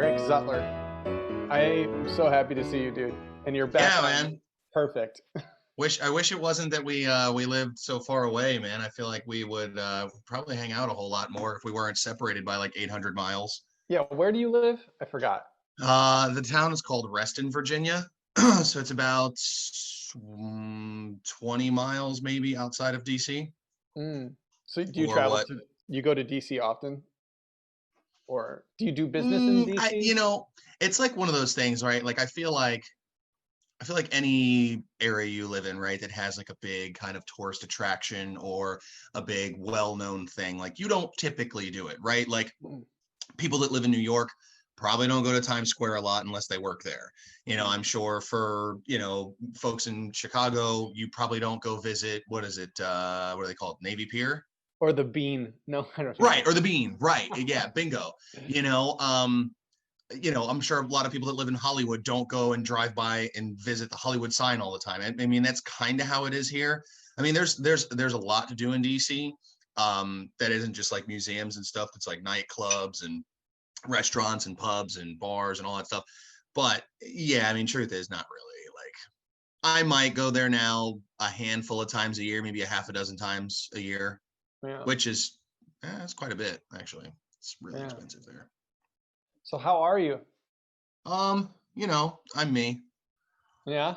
Eric Zutler. I'm so happy to see you, dude. And your Yeah, background is man. perfect. I wish it wasn't that we lived so far away, man. I feel like we would probably hang out a whole lot more if we weren't separated by like 800 miles. Yeah, where do you live? I forgot. The town is called Reston, Virginia. So it's about 20 miles maybe outside of DC. Mm. So do you Or travel what? to, you go to DC often? Or do you do business in I DC? it's like one of those things, right? Like I feel like any area you live in, right, that has like a big kind of tourist attraction or a big well-known thing, like you don't typically do it, right? Like Mm, people that live in New York probably don't go to Times Square a lot unless they work there. mm. I'm sure for, folks in Chicago, you probably don't go visit, what is it? What do they call it? Navy Pier? Or the bean. No, I don't Right, know. or the Bean, right. Yeah, bingo. You know, um, I'm sure a lot of people that live in Hollywood don't go and drive by and visit the Hollywood sign all the time. I mean, that's kind of how it is here. I mean, there's a lot to do in DC. That isn't just like museums and stuff. It's like nightclubs and restaurants and pubs and bars and all that stuff. But yeah, I mean, truth is not really like I might go there now a handful of times a year, maybe a half a dozen times a year, Yeah, which is it's quite a bit actually. It's really yeah. expensive there. So how are you? I'm me. Yeah?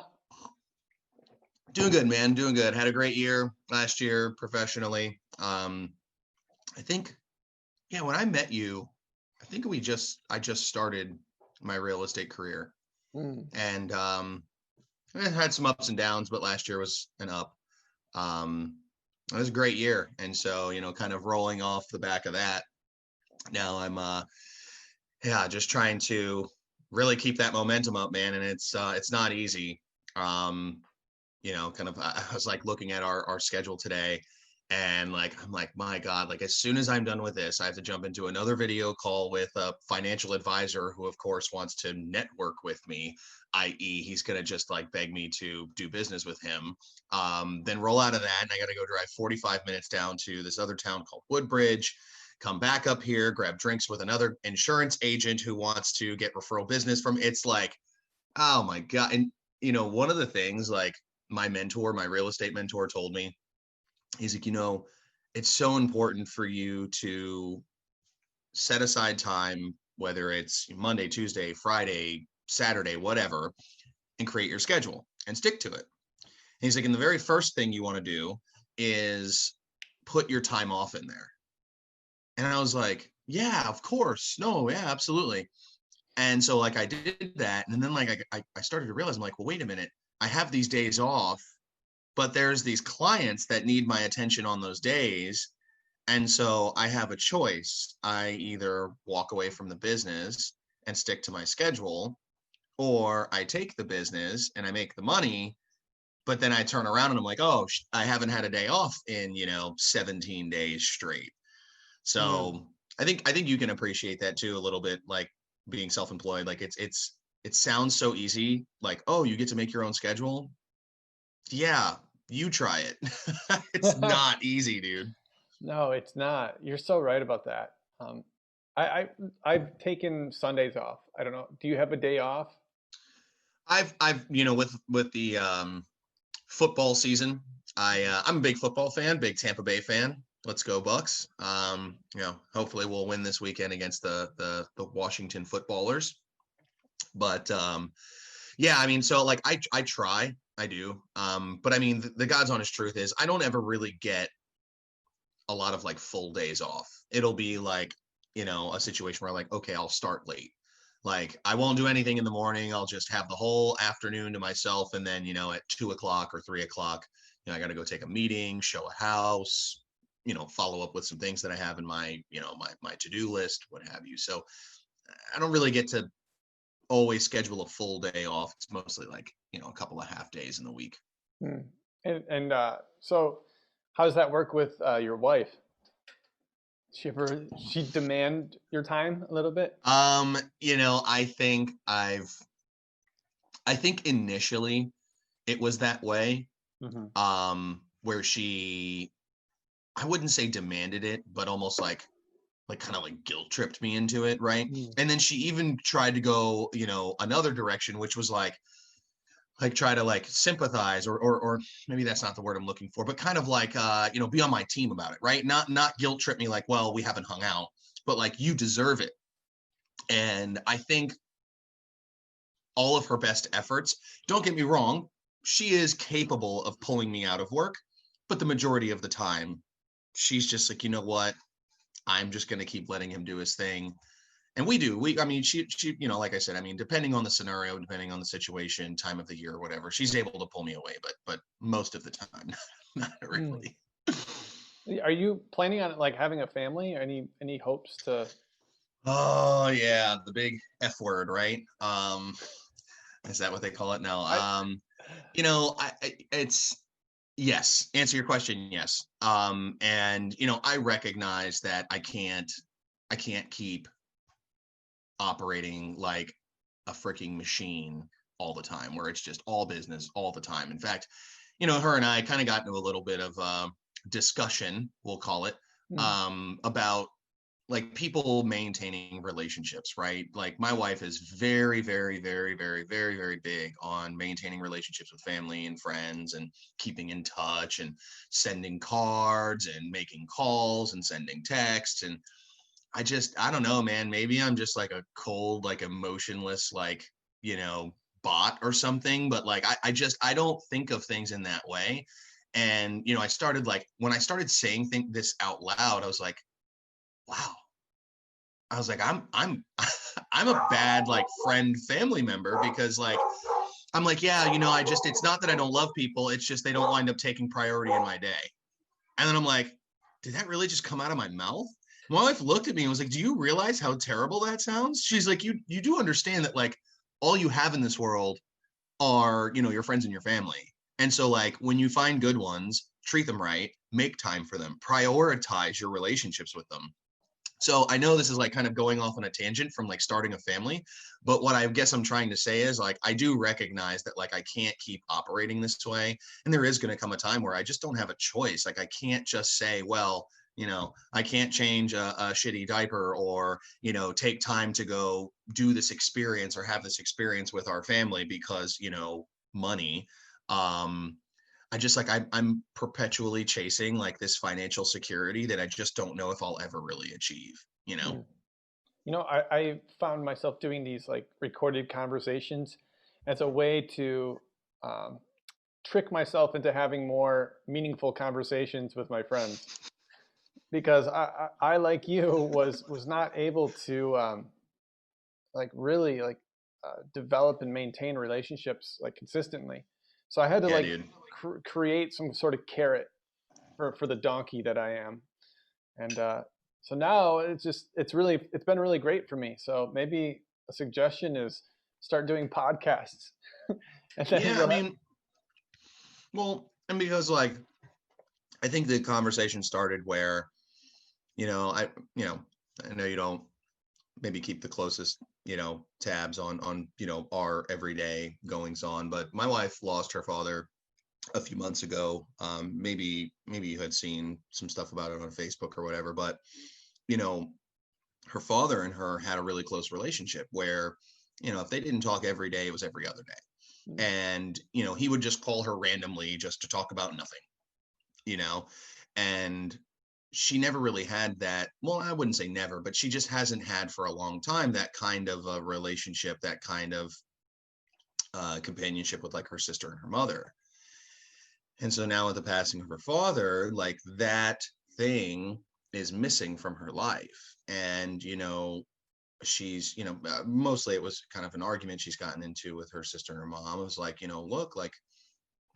Doing good, man. Doing good. Had a great year last year professionally. I think, yeah, when I met you, I just started my real estate career, Mm. and I had some ups and downs, but last year was an up. Um, it was a great year, and so kind of rolling off the back of that. Now I'm yeah, just trying to really keep that momentum up, man, and it's not easy. Um, kind of I was like looking at our schedule today, and like I'm like, my God, like as soon as I'm done with this, I have to jump into another video call with a financial advisor who of course wants to network with me, i.e. he's gonna just like beg me to do business with him. Then roll out of that and I gotta go drive 45 minutes down to this other town called Woodbridge, come back up here, grab drinks with another insurance agent who wants to get referral business from. It's like, oh my God. And one of the things like my real estate mentor told me, he's like, it's so important for you to set aside time, whether it's Monday, Tuesday, Friday, Saturday, whatever, and create your schedule and stick to it. And he's like, and the very first thing you want to do is put your time off in there. And I was like, yeah, of course. No, yeah, absolutely. And so like I did that. And then like I started to realize, I'm like, well, wait a minute. I have these days off, but there's these clients that need my attention on those days. And so I have a choice. I either walk away from the business and stick to my schedule, or I take the business and I make the money, but then I turn around and I'm like, oh, I haven't had a day off in, 17 days straight. Mm. So I think you can appreciate that too a little bit, like being self-employed. Like it sounds so easy, like, oh, you get to make your own schedule. Yeah, you try it. It's not easy, dude. No, it's not. You're so right about that. I, I I've taken Sundays off. I don't know. Do you have a day off? I've with the football season, I'm a big football fan, big Tampa Bay fan. Let's go Bucks. Hopefully we'll win this weekend against the Washington footballers. But yeah, I mean, so like I try, I do. But I mean, the God's honest truth is I don't ever really get a lot of like full days off. It'll be like, a situation where like, okay, I'll start late. Like I won't do anything in the morning. I'll just have the whole afternoon to myself. And then, at 2 o'clock or 3 o'clock, I got to go take a meeting, show a house, follow up with some things that I have in my, my to-do list, what have you. So I don't really get to always schedule a full day off. It's mostly like, a couple of half days in the week. Hmm. And so, how does that work with your wife? She demand your time a little bit? I think initially it was that way, Hmm. where she, I wouldn't say demanded it, but almost like like kind of like guilt tripped me into it, right? Mm. And then she even tried to go, another direction, which was like try to like sympathize or maybe that's not the word I'm looking for, but kind of like be on my team about it, right? Not guilt trip me like, well, we haven't hung out, but like you deserve it. And I think all of her best efforts, don't get me wrong, she is capable of pulling me out of work, but the majority of the time, she's just like, you know what? I'm just going to keep letting him do his thing. And I mean, she, like I said, I mean, depending on the scenario, depending on the situation, time of the year, or whatever, she's able to pull me away, but most of the time, not Mm. really. Are you planning on like having a family? Any hopes to? Oh yeah, the big F word, right? Is that what they call it now? I It's yes. Answer your question, yes. And I recognize that I can't keep operating like a freaking machine all the time, where it's just all business all the time. In fact, her and I kind of got into a little bit of discussion, we'll call it, mm, about like people maintaining relationships, right? Like my wife is very, very, very, very, very, very big on maintaining relationships with family and friends and keeping in touch and sending cards and making calls and sending texts. And I don't know, man. Maybe I'm just like a cold, like emotionless, like, you know, bot or something. But like, I don't think of things in that way. And, I started like, when I started saying this out loud, I was like, wow. I was like, I'm I'm a bad like friend family member because like I'm like, yeah, it's not that I don't love people, it's just they don't wind up taking priority in my day. And then I'm like, did that really just come out of my mouth? My wife looked at me and was like, do you realize how terrible that sounds? She's like, you do understand that like all you have in this world are, your friends and your family. And so like when you find good ones, treat them right, make time for them, prioritize your relationships with them. So I know this is like kind of going off on a tangent from like starting a family, but what I guess I'm trying to say is like I do recognize that like I can't keep operating this way, and there is going to come a time where I just don't have a choice. Like I can't just say, well, I can't change a shitty diaper or take time to go do this experience or have this experience with our family because money. Um, I just like I'm perpetually chasing like this financial security that I just don't know if I'll ever really achieve. mm. I found myself doing these like recorded conversations as a way to um, trick myself into having more meaningful conversations with my friends because I like you was not able to like really like develop and maintain relationships like consistently. So I had to Yeah, like dude. create some sort of carrot for the donkey that I am, and so now it's been really great for me. So maybe a suggestion is start doing podcasts, and then Yeah, I you'll have. mean, well, and because like I think the conversation started where, you know, I you know, I know you don't maybe keep the closest, tabs on, our everyday goings on, but my wife lost her father a few months ago. Maybe you had seen some stuff about it on Facebook or whatever, but you know, her father and her had a really close relationship where, if they didn't talk every day, it was every other day. And, he would just call her randomly just to talk about nothing, you know, and she never really had that. Well, I wouldn't say never, but she just hasn't had for a long time that kind of a relationship, that kind of companionship with like her sister and her mother. And so now with the passing of her father, like that thing is missing from her life. And, she's, mostly it was kind of an argument she's gotten into with her sister and her mom. It was like, look, like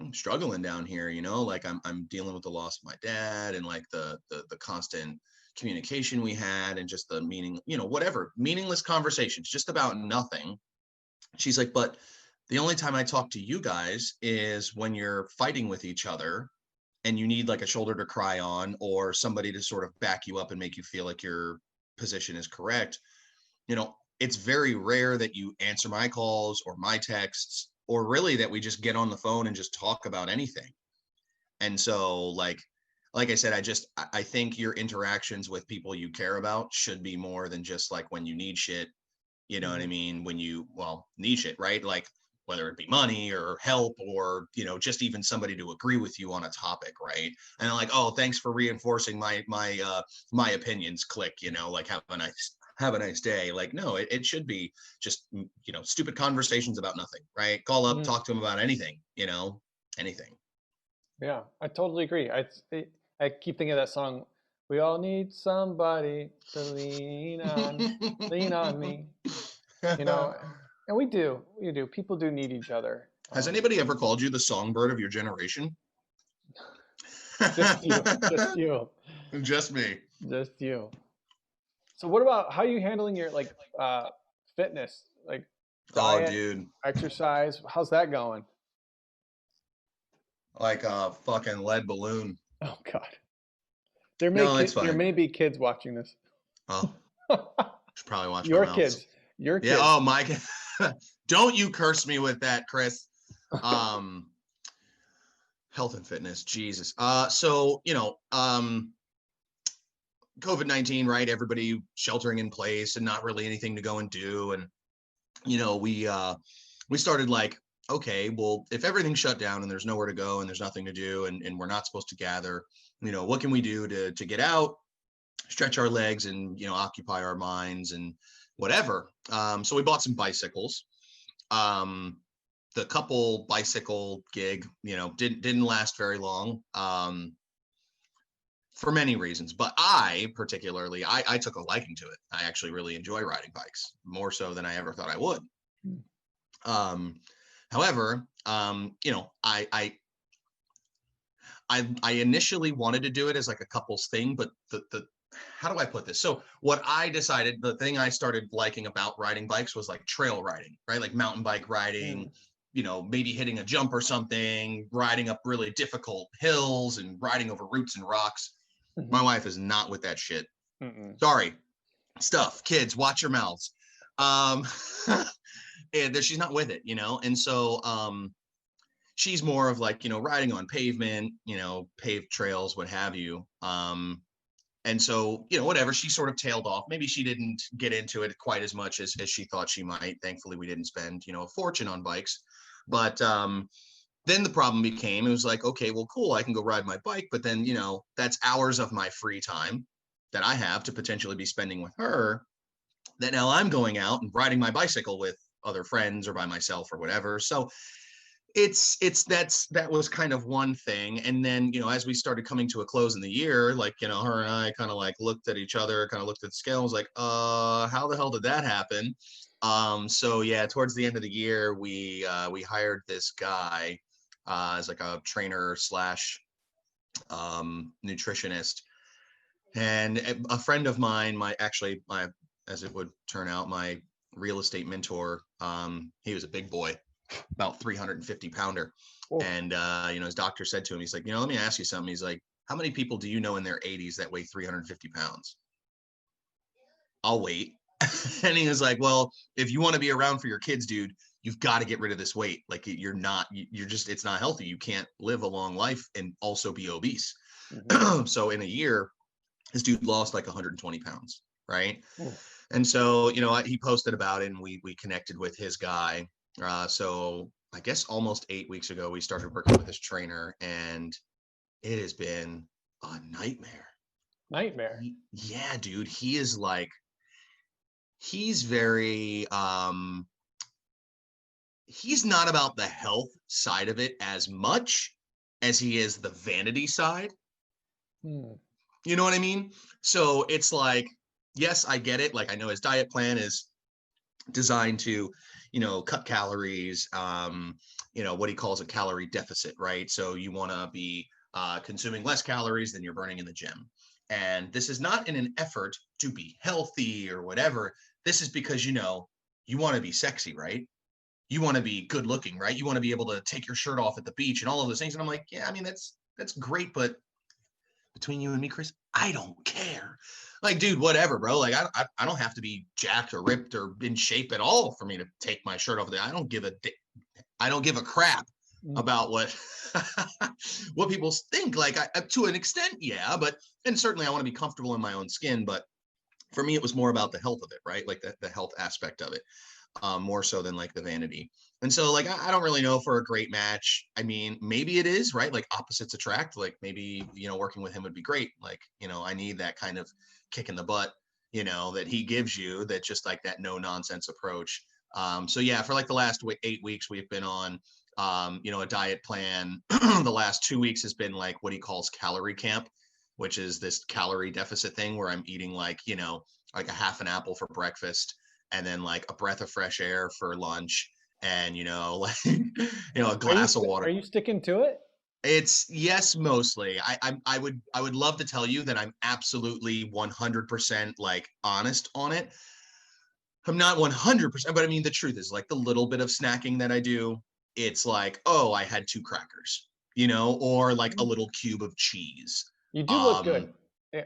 I'm struggling down here, like I'm dealing with the loss of my dad and like the constant communication we had and just the whatever, meaningless conversations, just about nothing. She's like, but the only time I talk to you guys is when you're fighting with each other and you need like a shoulder to cry on or somebody to sort of back you up and make you feel like your position is correct. It's very rare that you answer my calls or my texts, or really that we just get on the phone and just talk about anything. And so, like, like I said, I think your interactions with people you care about should be more than just like when you need shit. You know what I mean? When you, well, need shit, right? Like whether it be money or help or, just even somebody to agree with you on a topic, right? And like, oh, thanks for reinforcing my opinions, click, like have a nice day. Like, no, it should be just, stupid conversations about nothing, right? Call up, Mhm. talk to them about anything, anything. Yeah, I totally agree. I keep thinking of that song. We all need somebody to lean on me. You know, and we do. People do need each other. Has anybody ever called you the songbird of your generation? Just you, just you, Just me. just you. So, what about how are you handling your fitness, like Oh, diet, dude. exercise? How's that going? Like a fucking lead balloon. Oh God, No, it's there fine. may be kids watching this. Oh, should probably watch my Your mouth. kids, your Yeah. kids. Oh, my. Don't you curse me with that, Chris. Um, Health and fitness. Jesus. So, COVID-19, right? Everybody sheltering in place and not really anything to go and do. And, we started like, okay, well, if everything's shut down and there's nowhere to go and there's nothing to do and we're not supposed to gather, what can we do to get out, stretch our legs and, occupy our minds and whatever. So we bought some bicycles. The couple bicycle gig, didn't last very long. For many reasons, but I particularly, I took a liking to it. I actually really enjoy riding bikes more so than I ever thought I would. Um, However, I initially wanted to do it as like a couples thing, but the how do I put this? So what I decided, the thing I started liking about riding bikes was like trail riding, right? Like mountain bike riding, Mm. maybe hitting a jump or something, riding up really difficult hills and riding over roots and rocks. My Mhm. wife is not with that shit. Mm-mm. Sorry. Stuff. Kids, watch your mouths. Um, and she's not with it, And so she's more of like, riding on pavement, paved trails, what have you. And so, whatever, she sort of tailed off. Maybe she didn't get into it quite as much as she thought she might. Thankfully, we didn't spend, a fortune on bikes. But then the problem became, it was like, okay, well, cool, I can go ride my bike. But then, that's hours of my free time that I have to potentially be spending with her, that now I'm going out and riding my bicycle with other friends or by myself or whatever. So that was kind of one thing. And then, as we started coming to a close in the year, like, her and I kind of like looked at each other, kind of looked at the scale, was like, how the hell did that happen? So yeah, towards the end of the year, we hired this guy as like a trainer slash nutritionist. And a friend of mine, as it would turn out, my real estate mentor, he was a big boy, about 350 pounder. Oh. And, his doctor said to him, he's like, let me ask you something. He's like, how many people do you know in their 80s that weigh 350 pounds? I'll wait. And he was like, well, if you want to be around for your kids, dude, you've got to get rid of this weight. Like it's not healthy. You can't live a long life and also be obese. Mhm. So in a year, this dude lost like 120 pounds. Right. Oh. And so, he posted about it and we connected with his guy. So I guess almost 8 weeks ago, we started working with this trainer and it has been a nightmare. Nightmare. Yeah, dude, he is like, he's very, he's not about the health side of it as much as he is the vanity side. Hmm. You know what I mean? So it's like, yes, I get it. Like, I know his diet plan is designed to, cut calories, what he calls a calorie deficit, right? So you want to be consuming less calories than you're burning in the gym. And this is not in an effort to be healthy or whatever. This is because, you want to be sexy, right? You want to be good looking, right? You want to be able to take your shirt off at the beach and all of those things. And I'm like, yeah, I mean, that's great. But between you and me, Chris, I don't care. Like, dude, whatever, bro. Like, I don't have to be jacked or ripped or in shape at all for me to take my shirt off there. I don't give a crap about what what people think. Like to an extent, yeah, but and certainly I want to be comfortable in my own skin, but for me it was more about the health of it, right? Like the health aspect of it, more so than like the vanity. And so like I don't really know for a great match. I mean, maybe it is, right? Like opposites attract. Like maybe, you know, working with him would be great. Like, you know, I need that kind of kick in the butt, you know, that he gives you, that just like that no nonsense approach. So yeah, for like the last 8 weeks we've been on you know, a diet plan. The last 2 weeks has been like what he calls calorie camp, which is this calorie deficit thing where I'm eating like, you know, like a half an apple for breakfast and then like a breath of fresh air for lunch and, you know, like, you know, a glass of Are water. you sticking to it? It's yes, mostly. I would love to tell you that I'm absolutely 100% like honest on it. I'm not 100%, but I mean, the truth is like the little bit of snacking that I do, it's like, oh, I had 2 crackers, you know, or like a little cube of cheese. You do look Um, good.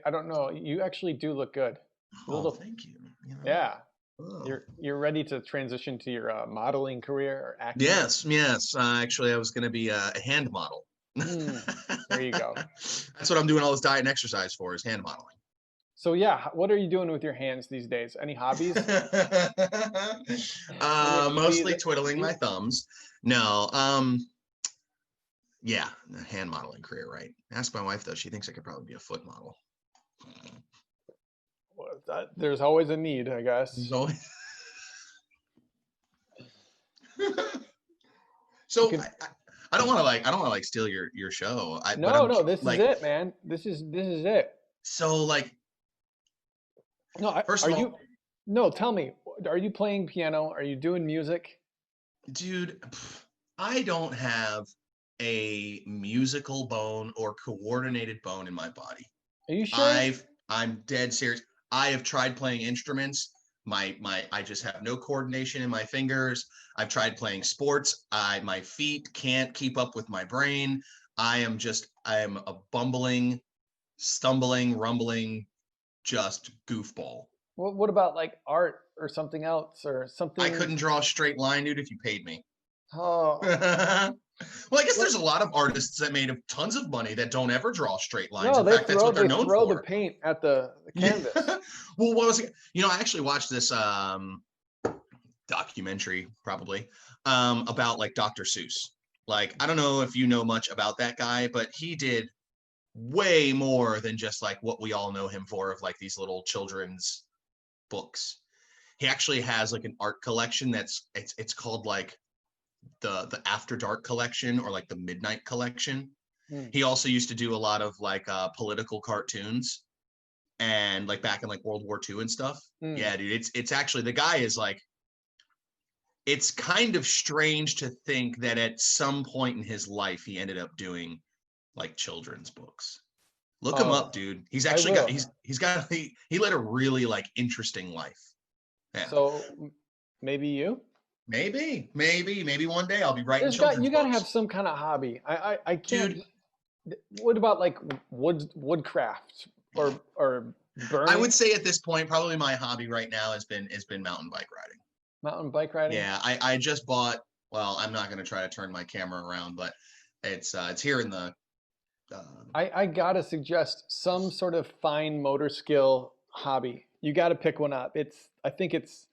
I don't know. You actually do look good. You oh, little, thank you. You know, yeah. oh. You're ready to transition to your modeling career or acting. Yes, yes. Actually, I was going to be a hand model. Mm, there you go. That's what I'm doing all this diet and exercise for, is hand modeling. So yeah, what are you doing with your hands these days? Any hobbies? Any hobbies? Mostly twiddling my thumbs. No, yeah, the hand modeling career, right? Ask my wife though; she thinks I could probably be a foot model. There's always a need, I guess. So, You so could. I don't want to like steal your show. But No, I'm no, this is like, it, man. This is it. so like, No, first are of you? all, No, tell me. Are you playing piano? Are you doing music? dude, I don't have a musical bone or coordinated bone in my body. Are you sure? I'm dead serious. I have tried playing instruments. I just have no coordination in my fingers. I've tried playing sports. My feet can't keep up with my brain. I am a bumbling, stumbling, rumbling, just goofball. What about like art or something else or I something? couldn't draw a straight line, dude, if you paid me. Oh, Well, I guess what? there's a lot of artists that made tons of money that don't ever draw straight lines. No, In fact, that's what they're they known throw the for. paint at the Yeah. canvas. Well, what was it? You know, I actually watched this documentary probably about like Dr. Seuss. Like, I don't know if you know much about that guy, but he did way more than just like what we all know him for, of like these little children's books. He actually has like an art collection it's called like the After Dark collection, or like the Midnight collection. Hmm. He also used to do a lot of like political cartoons, and like back in like World War II and stuff. Hmm. Yeah, dude, it's actually, the guy is like, it's kind of strange to think that at some point in his life he ended up doing like children's books. Look him up, Oh, dude. He's I actually got will. he led a really like interesting life. Yeah. So maybe you? Maybe one day I'll be writing You children's got to have books. some kind of hobby. I Dude, can't. What about like woodcraft or I would burning say at this point, probably my hobby right now has been mountain bike riding. mountain bike riding? Yeah, I just bought, well, I'm not going to try to turn my camera around, but it's here in the I gotta suggest some sort of fine motor skill hobby. You got to pick one up. I think it's,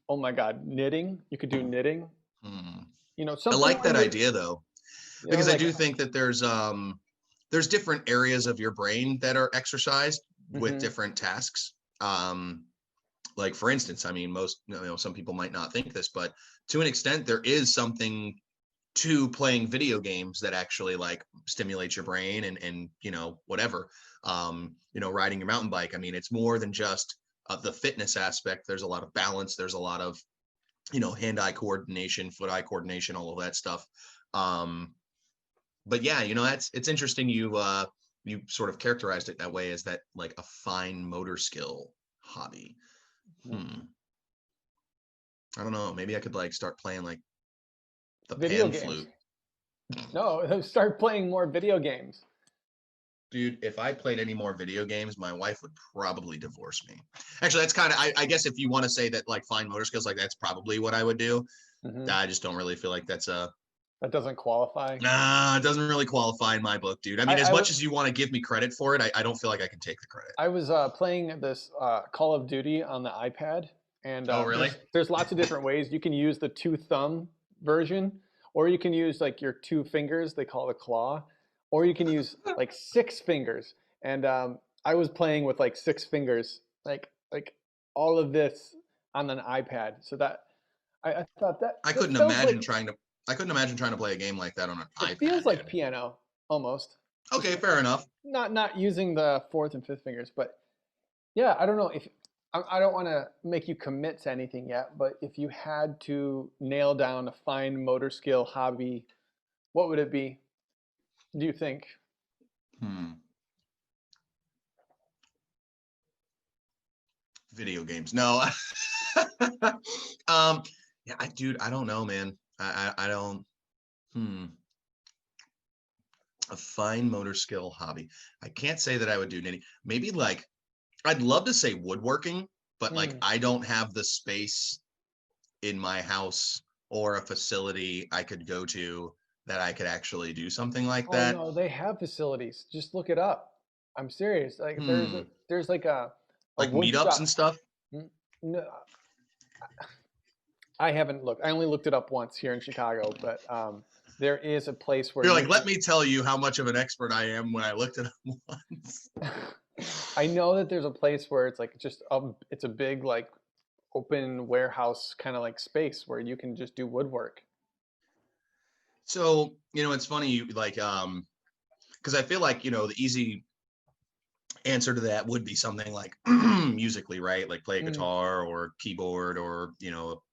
oh my God, knitting. You could do knitting. hmm. You know, I something like where that you're, idea though, you know, because I like, do think that there's different areas of your brain that are exercised with mhm. different tasks. Like for instance, I mean, most, you know, some people might not think this, but to an extent, there is something to playing video games that actually like stimulates your brain, and you know, whatever. You know, riding your mountain bike, I mean, it's more than just the fitness aspect. There's a lot of balance, there's a lot of, you know, hand-eye coordination, foot-eye coordination, all of that stuff. um but yeah, you know, it's interesting you sort of characterized it that way, as that like a fine motor skill hobby. hmm I don't know, maybe I could like start playing like the Video pan games. flute. No, start playing more video games. Dude, if I played any more video games, my wife would probably divorce me. Actually, that's kind of, I guess if you want to say that like fine motor skills, like that's probably what I would do. Hmm. I just don't really feel like that's a That doesn't qualify. Nah, it doesn't really qualify in my book, dude. I I, mean, as I much was as you want to give me credit for it, I don't feel like I can take the credit. I was playing this Call of Duty on the iPad, and Oh, really? there's lots of different ways you can use the two thumb version, or you can use like your two fingers. They call it a claw, or you can use like six fingers. And I was playing with like six fingers, like all of this on an iPad. So that I thought that I that couldn't sounds imagine like trying to. I couldn't imagine trying to play a game like that on an it feels iPad, like dude. piano almost. Just Okay, fair enough. not using the fourth and fifth fingers, but yeah, I don't know if I don't want to make you commit to anything yet, but if you had to nail down a fine motor skill hobby, what would it be? Do you think? Hmm. Video games. No. Yeah, dude, I don't know, man. I don't. Hmm. A fine motor skill hobby. I can't say that I would do knitting. Maybe like I'd love to say woodworking, but like Mm. I don't have the space in my house or a facility I could go to that I could actually do something like Oh that. no, they have facilities. Just look it up. I'm serious. Like Hmm. there's like a Like wood meetups and shop. stuff. No, I haven't looked. I only looked it up once here in Chicago, but there is a place where You're you like, let can. me tell you how much of an expert I am when I looked it up once. I know that there's a place where it's like just it's a big like open warehouse kind of like space where you can just do woodwork. So, it's funny, like, because I feel like, the easy answer to that would be something like musically, right? Like play a Mm. guitar or keyboard or,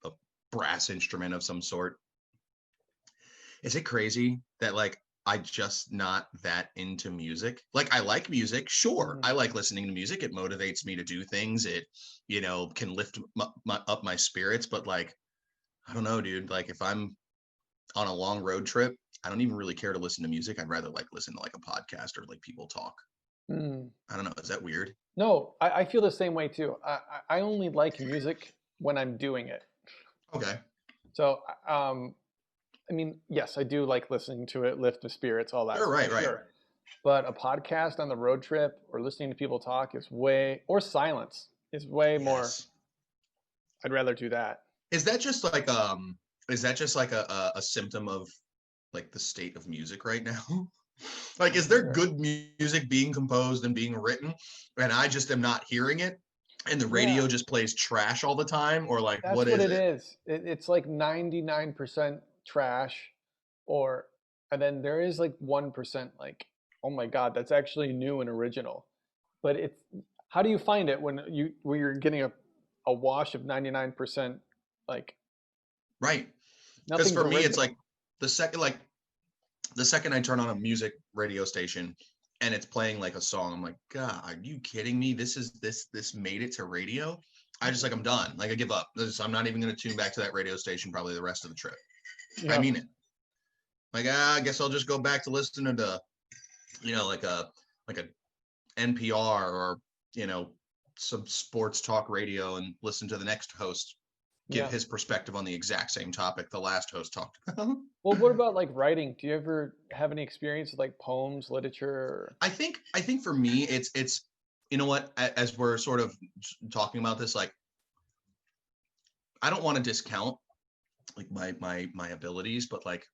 a brass instrument of some sort. Is it crazy that like I just not that into music? Like I like music, sure. Mm. I like listening to music. It motivates me to do things. It, can lift up my spirits. But like, I don't know, dude. Like if I'm on a long road trip, I don't even really care to listen to music. I'd rather like listen to like a podcast or like people talk. Mm. I don't know. Is that weird? No, I feel the same way too. I only like music when I'm doing it. Okay. So, I mean, yes, I do like listening to it, lift the spirits, all that Sure. for Right. Right. sure. But a podcast on the road trip or listening to people talk is or silence is way more. Yes. I'd rather do that. Is that just like a symptom of like the state of music right now? Like, I is there wonder. good music being composed and being written, and I just am not hearing it, and the Yeah, radio just plays trash all the time, or like, that's what what is it it? is. It's like 99% trash, or and then there is like 1% like, oh my God, that's actually new and original. But it's how do you find it when you're getting a wash of 99% like Right? Because nothing's for me, it's like original. the second, like the second I turn on a music radio station and it's playing like a song, I'm like, God, are you kidding me? This made it to radio. I just like I'm done. Like I give up. I'm not even going to tune back to that radio station probably the rest of the trip. I Yeah. mean it. Like I guess I'll just go back to listening to like a NPR or some sports talk radio and listen to the next host give Yeah. his perspective on the exact same topic the last host talked about. Well, what about like writing? Do you ever have any experience with like poems, literature? I think for me it's you know what, as we're sort of talking about this, like I don't want to discount like my abilities, but like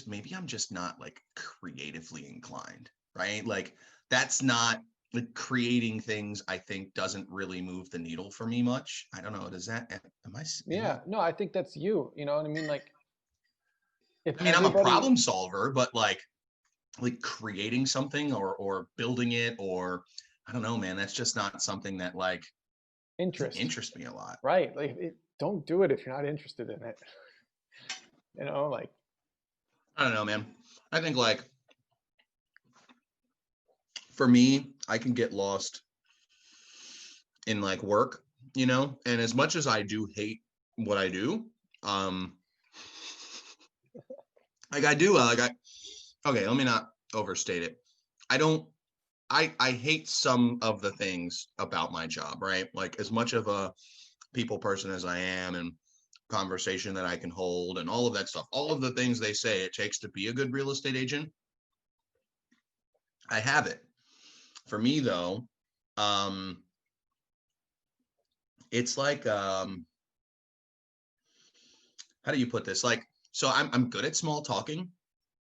maybe I'm just not like creatively inclined, right? Like that's not like creating things, I think doesn't really move the needle for me much. I don't know. Does that, am I, is Yeah. that, No, I think that's you. You know what I mean? Like if I mean, I'm a everybody problem solver, but like creating something or building it or I don't know, man, that's just not something that like doesn't interest, interest me a lot. right? Like don't do it if you're not interested in it. Like I don't know, man. I think like for me, I can get lost in like work, and as much as I do hate what I do, um, like I do, okay, let me not overstate it. I don't, I hate some of the things about my job, right? Like as much of a people person as I am and conversation that I can hold and all of that stuff, all of the things they say it takes to be a good real estate agent, I have it. For me though, it's like, how do you put this? Like, so I'm good at small talking,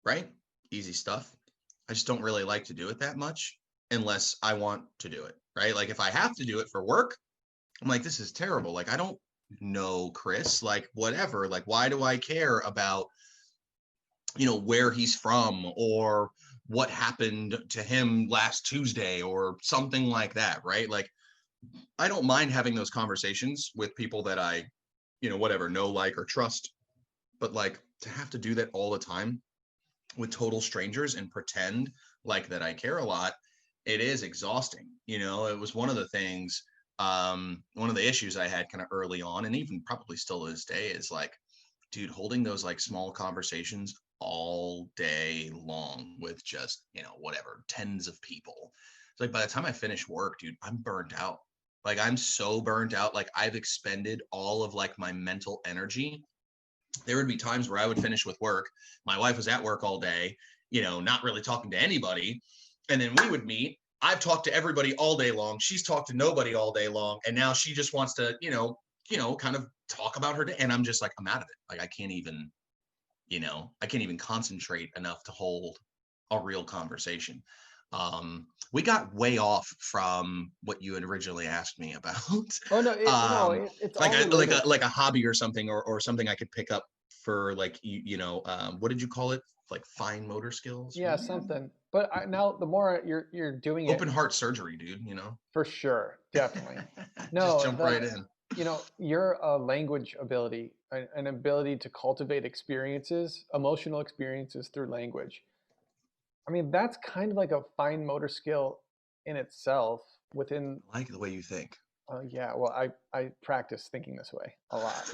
right? Easy stuff. I just don't really like to do it that much unless I want to do it, right? Like if I have to do it for work, I'm like, this is terrible. Like, I don't know Chris, like whatever. Like, why do I care about, where he's from or what happened to him last Tuesday or something like that, right? Like, I don't mind having those conversations with people that I, whatever, know, like, or trust. But like to have to do that all the time with total strangers and pretend like that I care a lot, it is exhausting. It was one of the things, one of the issues I had kind of early on, and even probably still to this day, is like, dude, holding those like small conversations all day long with just, whatever, tens of people. It's like by the time I finish work, dude, I'm burnt out. Like I'm so burnt out. Like I've expended all of like my mental energy. There would be times where I would finish with work. My wife was at work all day, not really talking to anybody. And then we would meet. I've talked to everybody all day long. She's talked to nobody all day long. And now she just wants to, kind of talk about her day. And I'm just like, I'm out of it. Like I can't even concentrate enough to hold a real conversation. We got way off from what you had originally asked me about. Oh no, it's like all a like related. a like a hobby or something, or something I could pick up for like what did you call it? Like fine motor skills? Yeah, something. But now the more you're doing Open it, heart surgery, dude. for sure, definitely. Just No, jump right in. your language ability, an ability to cultivate experiences, emotional experiences through language. I mean, that's kind of like a fine motor skill in itself within. I like the way you think. Yeah, well, I practice thinking this way a lot.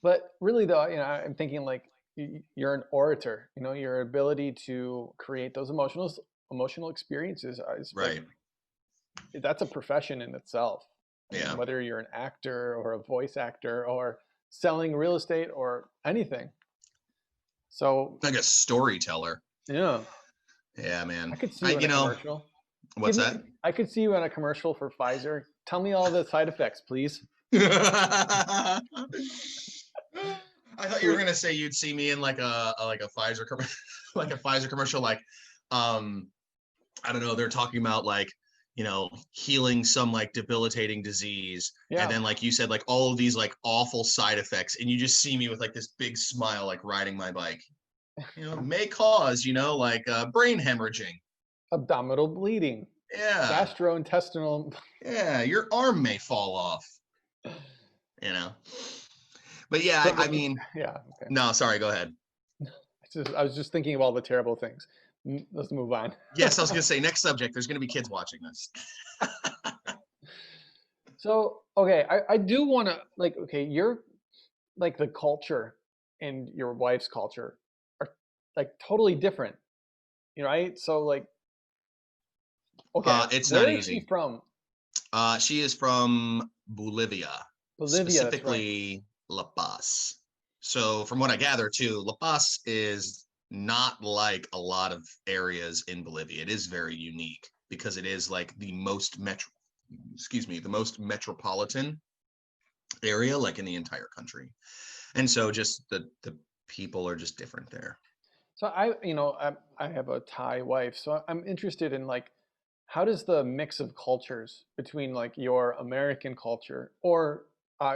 But really, though, I'm thinking like you're an orator. Your ability to create those emotional experiences is like Right. that's a profession in itself. I mean, Yeah. whether you're an actor or a voice actor or selling real estate or anything. So Like a storyteller. yeah, Yeah, I man. could see you in a commercial. What's that? I could see you in a commercial for Pfizer. Tell me all the side effects, please. I thought you were gonna say you'd see me in like a Pfizer like a Pfizer commercial, like I don't know, they're talking about like healing some like debilitating disease, and Yeah, then like you said, like all of these like awful side effects, and you just see me with like this big smile, like riding my bike. May cause like brain hemorrhaging. abdominal bleeding, Yeah, gastrointestinal. yeah, your arm may fall off. You know. But yeah, So I mean, yeah, okay. no, sorry, go ahead. I was just thinking of all the terrible things. Let's move on. Yes, I was gonna say next subject. There's gonna be kids watching this. So okay, I do want to like okay, you're like the culture and your wife's culture are like totally different, right? So like okay, It's not where is she easy. from? She is from Bolivia, Bolivia, that's right. specifically La Paz. So from what I gather too, La Paz is not like a lot of areas in Bolivia. It is very unique because it is like the most the most metropolitan area like in the entire country. And so just the people are just different there. So I have a Thai wife, so I'm interested in like how does the mix of cultures between like your American culture or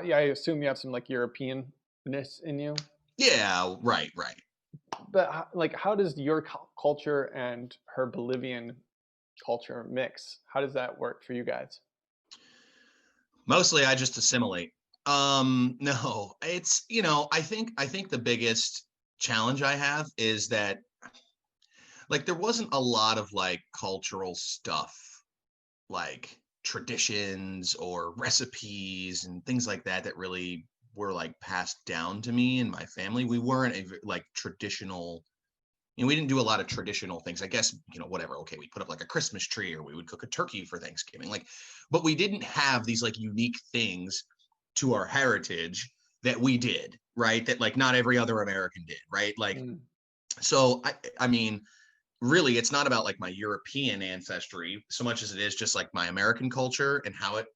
yeah, I assume you have some like Europeanness in you, Yeah, right. but like how does your culture and her Bolivian culture mix? How does that work for you guys? Mostly I just assimilate. No, it's, I think the biggest challenge I have is that like there wasn't a lot of like cultural stuff, like traditions or recipes and things like that that really were like passed down to me and my family. We weren't like traditional, we didn't do a lot of traditional things. I guess, whatever. Okay, we put up like a Christmas tree or we would cook a turkey for Thanksgiving. Like, but we didn't have these like unique things to our heritage that we did, right? That like not every other American did, right? Like, Mm. so I mean, really, it's not about like my European ancestry so much as it is just like my American culture and how it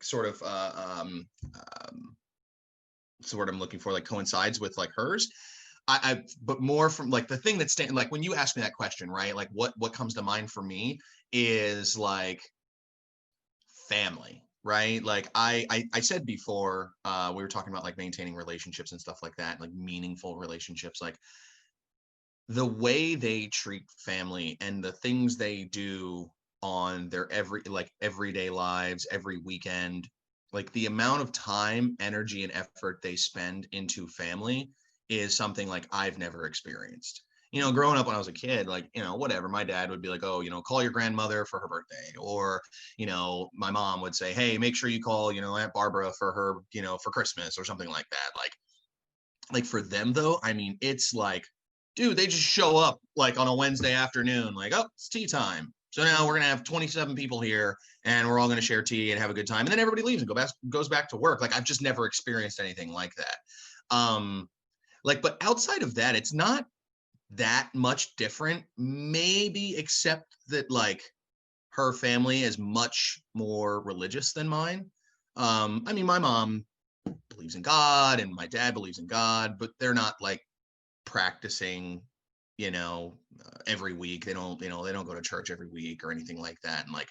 sort of what's the word I'm looking for, like coincides with like hers. But more from like the thing that's like when you ask me that question, right? Like what comes to mind for me is like family, right? Like I said before, we were talking about like maintaining relationships and stuff like that, like meaningful relationships, like the way they treat family and the things they do on their everyday lives, every weekend, like the amount of time, energy, and effort they spend into family is something like I've never experienced. You know, growing up when I was a kid, like, you know, whatever, my dad would be like, oh, you know, call your grandmother for her birthday. Or, you know, my mom would say, hey, make sure you call, you know, Aunt Barbara for her, you know, for Christmas or something like that. Like for them though, I mean, it's like, dude, they just show up like on a Wednesday afternoon, like, oh, it's tea time. So now we're gonna have 27 people here, and we're all gonna share tea and have a good time, and then everybody leaves and goes back to work. Like I've just never experienced anything like that. Like, but outside of that, it's not that much different. Maybe except that like her family is much more religious than mine. I mean, my mom believes in God and my dad believes in God, but they're not like practicing, you know, every week. They don't, you know, they don't go to church every week or anything like that. And like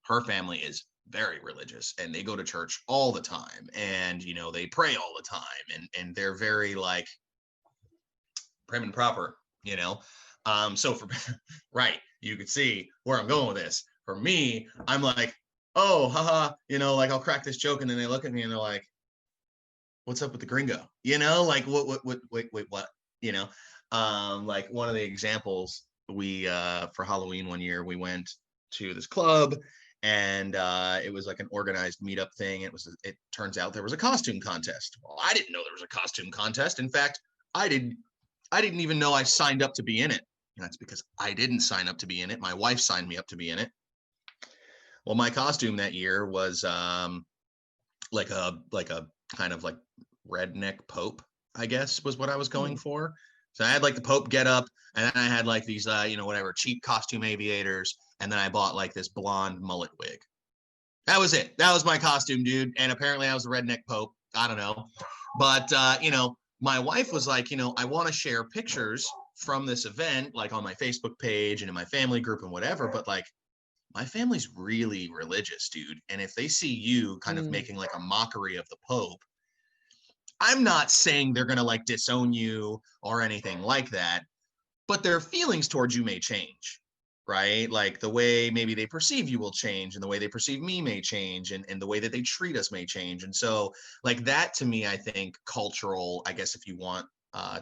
her family is very religious and they go to church all the time and, you know, they pray all the time and they're very like prim and proper, you know. So for right, you could see where I'm going with this. For me, I'm like, oh, haha, you know, like I'll crack this joke and then they look at me and they're like, what's up with the gringo? You know, like wait, what? You know, like one of the examples we for Halloween one year we went to this club and it was like an organized meetup thing. It turns out there was a costume contest. Well, I didn't know there was a costume contest. In fact, I didn't even know I signed up to be in it. And that's because I didn't sign up to be in it. My wife signed me up to be in it. Well, my costume that year was like a kind of like redneck Pope, I guess was what I was going for. So I had like the Pope get up, and then I had like these you know, whatever cheap costume aviators, and then I bought like this blonde mullet wig. That was it. That was my costume, dude. And apparently I was the redneck Pope. I don't know. But you know, my wife was like, you know, I want to share pictures from this event, like on my Facebook page and in my family group and whatever. But like my family's really religious, dude. And if they see you kind of Mm. making like a mockery of the Pope, I'm not saying they're going to like disown you or anything like that, but their feelings towards you may change, right? Like the way maybe they perceive you will change and the way they perceive me may change and the way that they treat us may change. And so like that to me, I think cultural, I guess if you want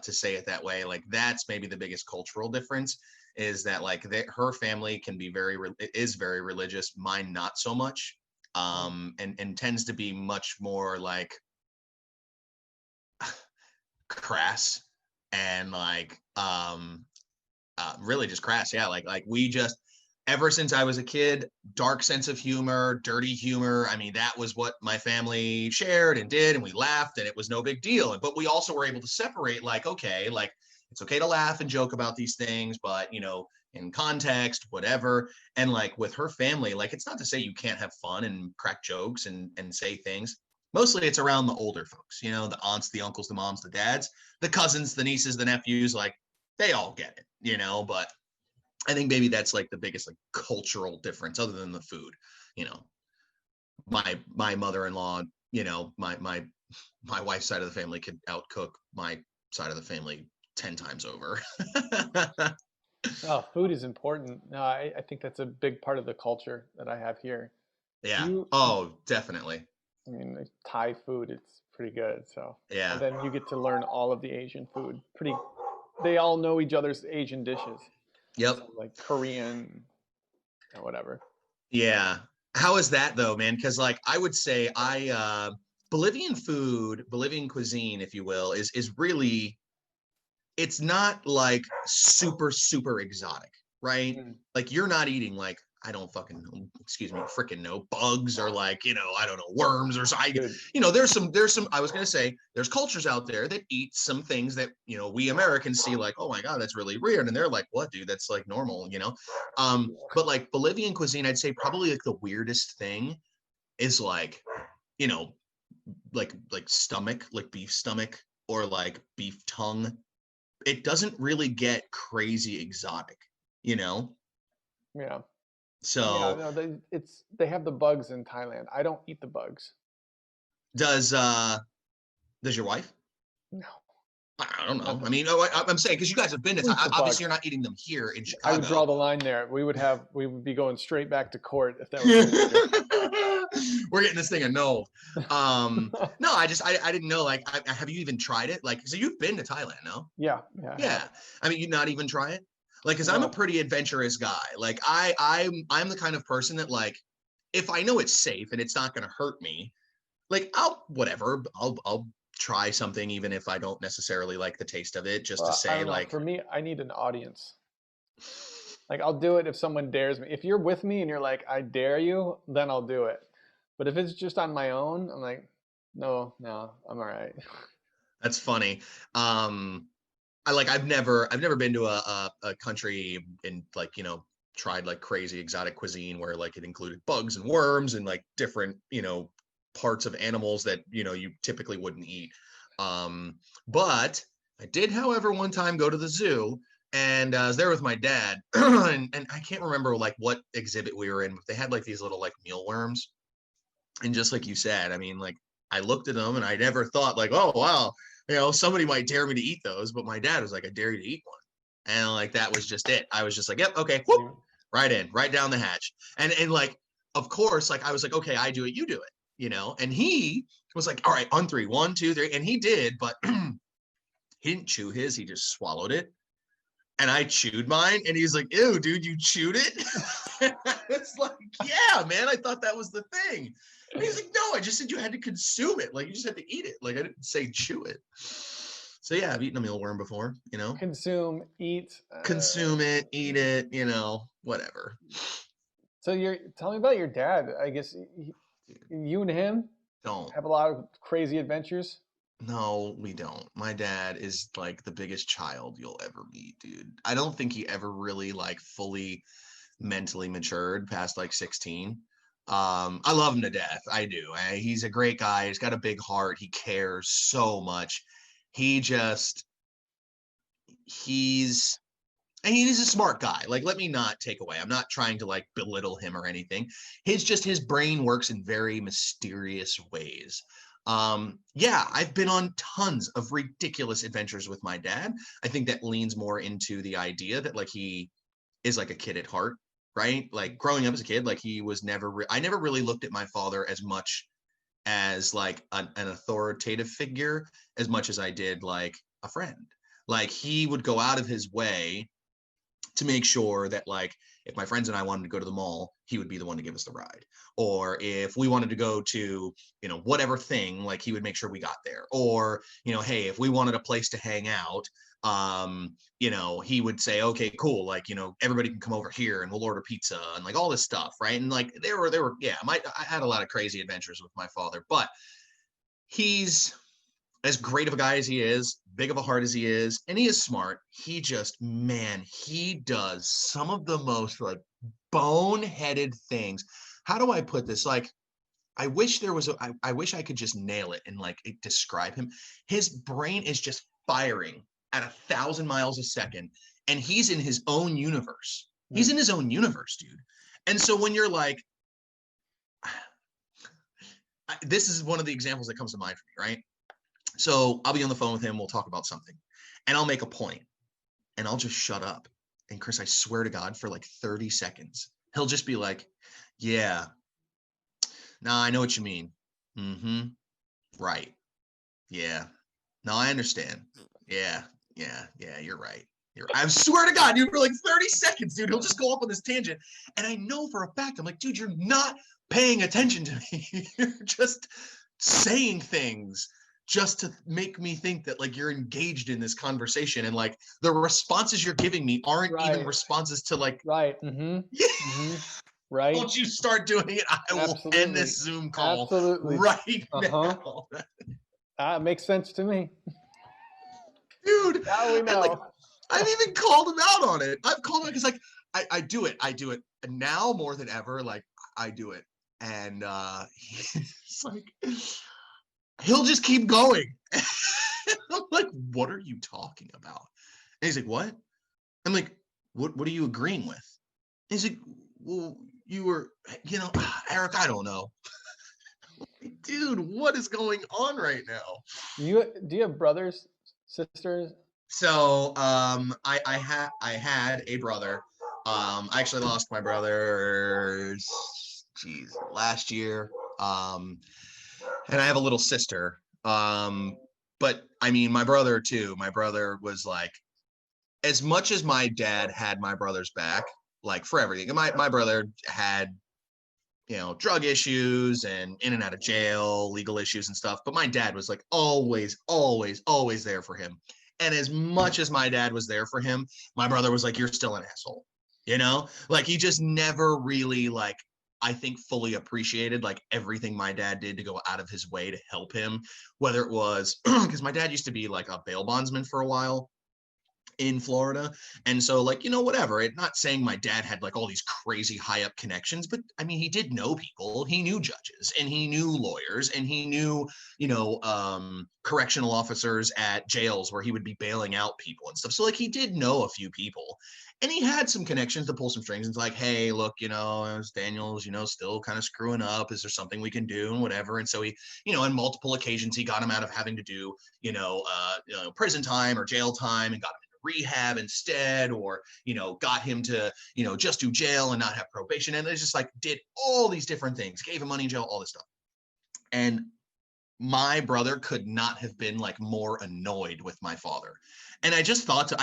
to say it that way, like that's maybe the biggest cultural difference is that like her family can be is very religious, mine not so much, and tends to be much more like crass and like really just crass. Yeah, like we just ever since I was a kid, dark sense of humor, dirty humor. I mean, that was what my family shared and did, and we laughed, and it was no big deal. But we also were able to separate, like, okay, like it's okay to laugh and joke about these things, but you know, in context, whatever. And like with her family, like it's not to say you can't have fun and crack jokes and say things. Mostly it's around the older folks, you know, the aunts, the uncles, the moms, the dads, the cousins, the nieces, the nephews, like they all get it, you know, but I think maybe that's like the biggest like cultural difference other than the food, you know. My mother-in-law, you know, my wife's side of the family could outcook my side of the family 10 times over. Oh, food is important. No, I think that's a big part of the culture that I have here. Do Yeah. you, Oh, definitely. I mean, like, Thai food, it's pretty good. So, and Yeah. then you get to learn all of the Asian food. They all know each other's Asian dishes. So Yep. like Korean or whatever. Yeah. How is that though, man? Because like I would say Bolivian food, Bolivian cuisine, if you will, is really it's not like super exotic, right? Mm. Like you're not eating like I don't fucking, excuse me, freaking know, bugs or like, you know, I don't know, worms or something. Dude. You know, there's some, I was going to say, there's cultures out there that eat some things that, you know, we Americans see like, oh my God, that's really weird. And they're like, what, dude, that's like normal, you know? But like Bolivian cuisine, I'd say probably like the weirdest thing is like, you know, like stomach, like beef stomach or like beef tongue. It doesn't really get crazy exotic, you know? Yeah. Yeah, So no, they have the bugs in Thailand. I don't eat the bugs. does your wife? No, I don't not know. the, I mean, I'm saying because you guys have been to who's the bug? obviously you're not eating them here in I would draw Chicago. the line there. We would be going straight back to court if that was an issue. We're getting this thing annulled. No, I didn't know. Like, have you even tried it? Like, so you've been to Thailand, no? Yeah, yeah, I Yeah. have. I mean, you not even try it? Like, because I'm a No. pretty adventurous guy. Like, I'm the kind of person that like, if I know it's safe and it's not going to hurt me, like I'll try something even if I don't necessarily like the taste of it, just to I say don't know. like, For me, I need an audience. Like I'll do it if someone dares me. If you're with me and you're like, I dare you, then I'll do it. But if it's just on my own, I'm like, no, no, I'm all right. that's funny. I've never been to a country and like, you know, tried like crazy exotic cuisine where like it included bugs and worms and like different, you know, parts of animals that, you know, you typically wouldn't eat. But I did, however, one time go to the zoo and I was there with my dad and I can't remember like what exhibit we were in, but they had like these little like mealworms. And just like you said, I mean, like I looked at them and I never thought like, oh wow, you know, somebody might dare me to eat those, but my dad was like, I dare you to eat one. And like that was just it. I was just like, yep, okay, whoop, right in, right down the hatch. And like, of course, like I was like, okay, I do it, you do it, you know. And he was like, all right, on three, 1, 2, 3. And he did, but he didn't chew his, he just swallowed it. And I chewed mine, and he's like, ew, dude, you chewed it? It's like, yeah, man, I thought that was the thing. And he's like, no, I just said you had to consume it. Like, you just had to eat it. Like, I didn't say chew it. So, yeah, I've eaten a mealworm before, you know? Consume, eat. Consume it, eat it, you know, whatever. So you're tell me about your dad. I guess you and him Don't. have a lot of crazy adventures. No, we don't. My dad is like the biggest child you'll ever meet, dude. I don't think he ever really like fully mentally matured past like 16. I love him to death. I do. He's a great guy. He's got a big heart. He cares so much. He just he's and he's a smart guy. Like, let me not take away. I'm not trying to like belittle him or anything. His brain works in very mysterious ways. Yeah, I've been on tons of ridiculous adventures with my dad. I think that leans more into the idea that like he is like a kid at heart, right? Like growing up as a kid, like he was never I never really looked at my father as much as like an authoritative figure as much as I did like a friend. Like he would go out of his way to make sure that like if my friends and I wanted to go to the mall, he would be the one to give us the ride. Or if we wanted to go to, you know, whatever thing, like he would make sure we got there. Or, you know, hey, if we wanted a place to hang out, you know, he would say, okay, cool, like, you know, everybody can come over here and we'll order pizza and like all this stuff, right? And like there were yeah, I had a lot of crazy adventures with my father, but he's as great of a guy as he is, big of a heart as he is, and he is smart, he just, man, he does some of the most like boneheaded things. How do I put this? Like, I wish there was I wish I could just nail it and like describe him. His brain is just firing at 1,000 miles a second, and he's in his own universe. He's in his own universe, dude. And so when you're like, this is one of the examples that comes to mind for me, right? So I'll be on the phone with him. We'll talk about something and I'll make a point and I'll just shut up. And Chris, I swear to God, for like 30 seconds, he'll just be like, yeah, nah, I know what you mean. Mm-hmm. Right. Yeah. No, I understand. Yeah. You're right. I swear to God, dude, for like 30 seconds, dude, he'll just go off on this tangent. And I know for a fact, I'm like, dude, you're not paying attention to me. You're just saying things just to make me think that like you're engaged in this conversation, and like the responses you're giving me aren't even responses to like right. Mm-hmm. yeah. Mm-hmm. Right? Don't you start doing it. I will end Absolutely. this Zoom call Absolutely. right Uh-huh. now. Makes sense to me. Dude. Now we And like, know. I've even called him out on it. I've called him because like I do it. I do it now more than ever. Like I do it. And he's like, he'll just keep going. I'm like, what are you talking about? And he's like, what? I'm like, what are you agreeing with? And he's like, well, you were, Eric, I don't know. Dude, what is going on right now? Do you have brothers, sisters? So I had a brother. I actually lost my brother last year. And I have a little sister. But I mean my brother too. My brother was like, as much as my dad had my brother's back, like for everything. And my brother had, drug issues and in and out of jail, legal issues and stuff. But my dad was like always, always, always there for him. And as much as my dad was there for him, my brother was like, you're still an asshole. Like he just never really like, I think fully appreciated like everything my dad did to go out of his way to help him, whether it was because my dad used to be like a bail bondsman for a while in Florida. And so like, whatever, not saying my dad had like all these crazy high up connections, but I mean, he did know people, he knew judges and he knew lawyers and he knew, correctional officers at jails where he would be bailing out people and stuff. So like he did know a few people and he had some connections to pull some strings. And it's like, hey, look, Daniel's, still kind of screwing up. Is there something we can do and whatever? And so he, on multiple occasions, he got him out of having to do, prison time or jail time and got him rehab instead, or got him to just do jail and not have probation, and it's just like did all these different things, gave him money in jail, all this stuff. And my brother could not have been like more annoyed with my father. And I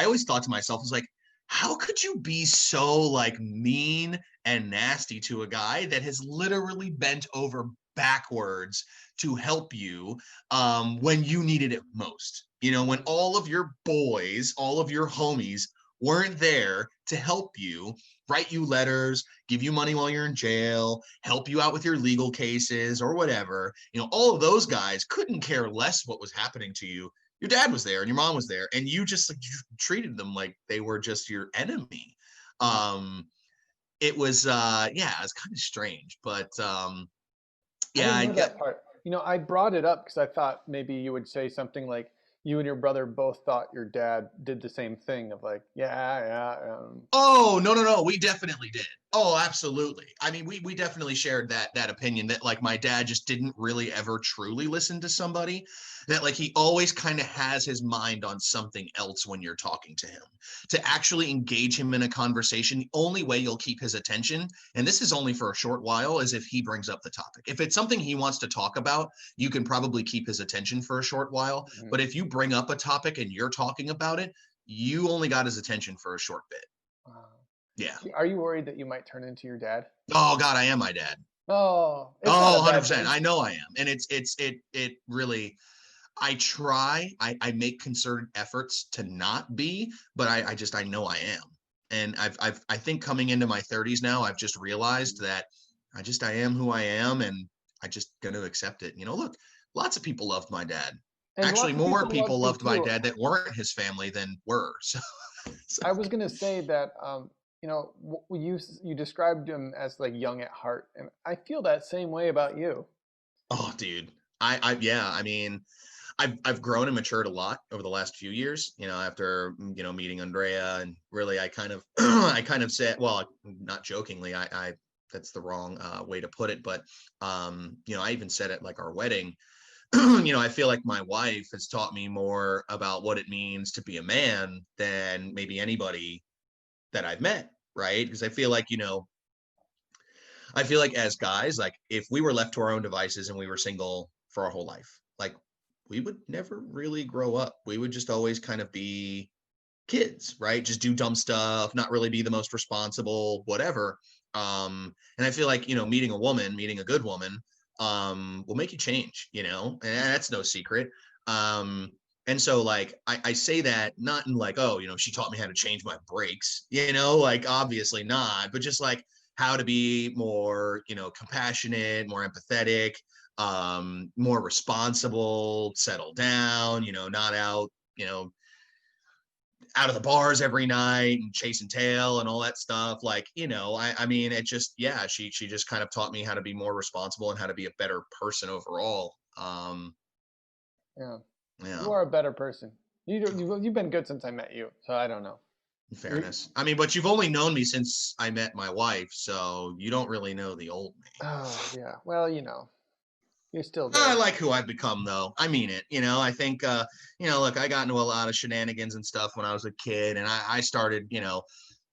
always thought to myself, I was like, how could you be so like mean and nasty to a guy that has literally bent over backwards to help you when you needed it most? When all of your boys, all of your homies weren't there to help you, write you letters, give you money while you're in jail, help you out with your legal cases or whatever. All of those guys couldn't care less what was happening to you. Your dad was there and your mom was there, and you just like you treated them like they were just your enemy. It was it was kind of strange, but I yeah, didn't I know get. that part. I brought it up because I thought maybe you would say something like you and your brother both thought your dad did the same thing of like, yeah, yeah. Oh, no, no, no. We definitely did. Oh, absolutely. I mean, we definitely shared that opinion that like my dad just didn't really ever truly listen to somebody, that like he always kind of has his mind on something else when you're talking to him. To actually engage him in a conversation, the only way you'll keep his attention, and this is only for a short while, is if he brings up the topic. If it's something he wants to talk about, you can probably keep his attention for a short while. Mhm. But if you bring up a topic and you're talking about it, you only got his attention for a short bit. Yeah. Are you worried that you might turn into your dad? Oh God, I am my dad. Oh, it's not Oh, a bad 100%. thing. I know I am. And it really, I make concerted efforts to not be, but I know I am. And I think coming into my 30s now, I've just realized that I am who I am, and I just going to accept it. Look, lots of people loved my dad. And Actually, lots of more people people loved you loved my too. dad that weren't his family than were. So I was gonna say that you described him as like young at heart, and I feel that same way about you. oh, dude. Yeah, I mean, I've grown and matured a lot over the last few years, after, meeting Andrea, and really I kind of, I kind of said, well, not jokingly, I that's the wrong way to put it, but, I even said at like our wedding, I feel like my wife has taught me more about what it means to be a man than maybe anybody that I've met. Right. Because I feel like as guys, like if we were left to our own devices and we were single for our whole life, like we would never really grow up. We would just always kind of be kids, right? Just do dumb stuff, not really be the most responsible, whatever. And I feel like, meeting a good woman, will make you change, and that's no secret. And so like, I say that not in like, oh, she taught me how to change my brakes, like obviously not, but just like how to be more, compassionate, more empathetic, more responsible, settle down, not out, out of the bars every night and chasing tail and all that stuff. Like, I mean, it just, yeah, she just kind of taught me how to be more responsible and how to be a better person overall. Yeah. Yeah. You are a better person. You've been good since I met you, so I don't know. In fairness. I mean, but you've only known me since I met my wife, so you don't really know the old me. Oh, yeah. Well, you're still I there. like who I've become, though. I mean it. I think, look, I got into a lot of shenanigans and stuff when I was a kid, and I started,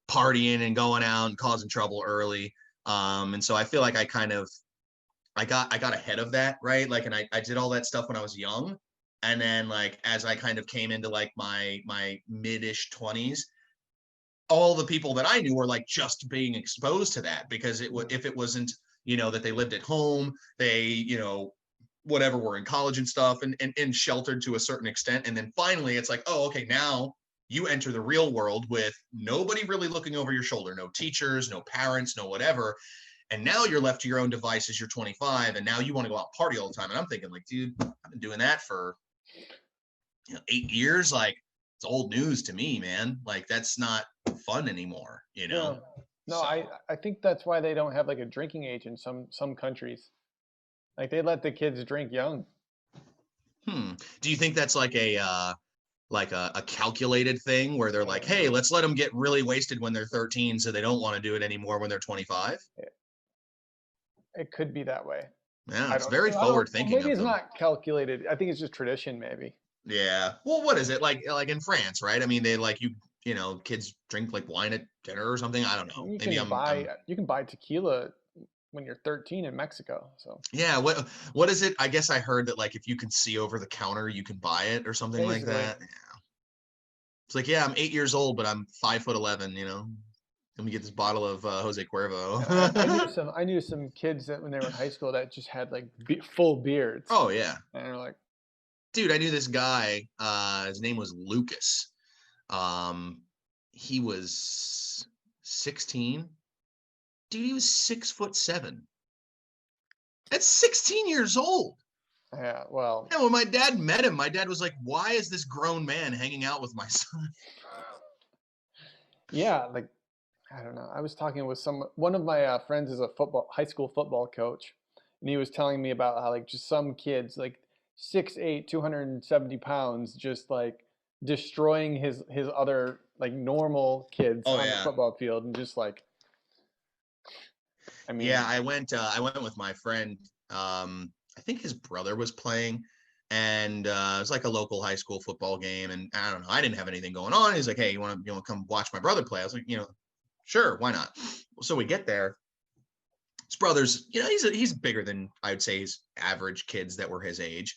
partying and going out and causing trouble early. And so I feel like I got ahead of that, right? Like, and I did all that stuff when I was young, and then like as I kind of came into like my mid-ish 20s, all the people that I knew were like just being exposed to that because if it wasn't, that they lived at home, they, whatever, were in college and stuff and sheltered to a certain extent. And then finally it's like, oh, okay, now you enter the real world with nobody really looking over your shoulder, no teachers, no parents, no whatever. And now you're left to your own devices. You're 25 and now you want to go out and party all the time. And I'm thinking like, dude, I've been doing that for 8 years. Like, it's old news to me, man. Like, that's not fun anymore, Yeah. No, So, I think that's why they don't have like a drinking age in some countries. Like they let the kids drink young. do you think that's like a calculated thing where they're like, hey, let's let them get really wasted when they're 13 so they don't want to do it anymore when they're 25? It could be that way. Yeah, I it's don't. very I don't. forward Well, thinking maybe of it's them. not calculated. I think it's just tradition, maybe. Yeah. Well, what is it like in France, right? I mean, they like kids drink like wine at dinner or something. I don't know. You Maybe can buy I'm you can buy tequila when you're 13 in Mexico. So Yeah, what is it? I guess I heard that like if you can see over the counter, you can buy it or something like basically, that. It's like, yeah, I'm 8 years old, but I'm 5'11", Let me get this bottle of Jose I, I Cuervo. knew some I knew some kids that when they were in high school that just had like full beards, Oh yeah. and they're like, Dude, I knew this guy. His name was Lucas. Um, he was 16. Dude, he was 6'7". That's 16 years old. yeah, well, And when my dad met him, my dad was like, why is this grown man hanging out with my son? yeah, like I don't know. I was talking with one of my friends is a high school football coach, and he was telling me about how like just some kids like 6'8", 270 pounds, just like destroying his other like normal kids Oh on the yeah. football field, and just like I Yeah, mean, I went with my friend. I think his brother was playing, and it was like a local high school football game. And I don't know, I didn't have anything going on. He's like, hey, you want to come watch my brother play? I was like, sure, why not? So we get there. His brother's, he's bigger than I would say his average kids that were his age,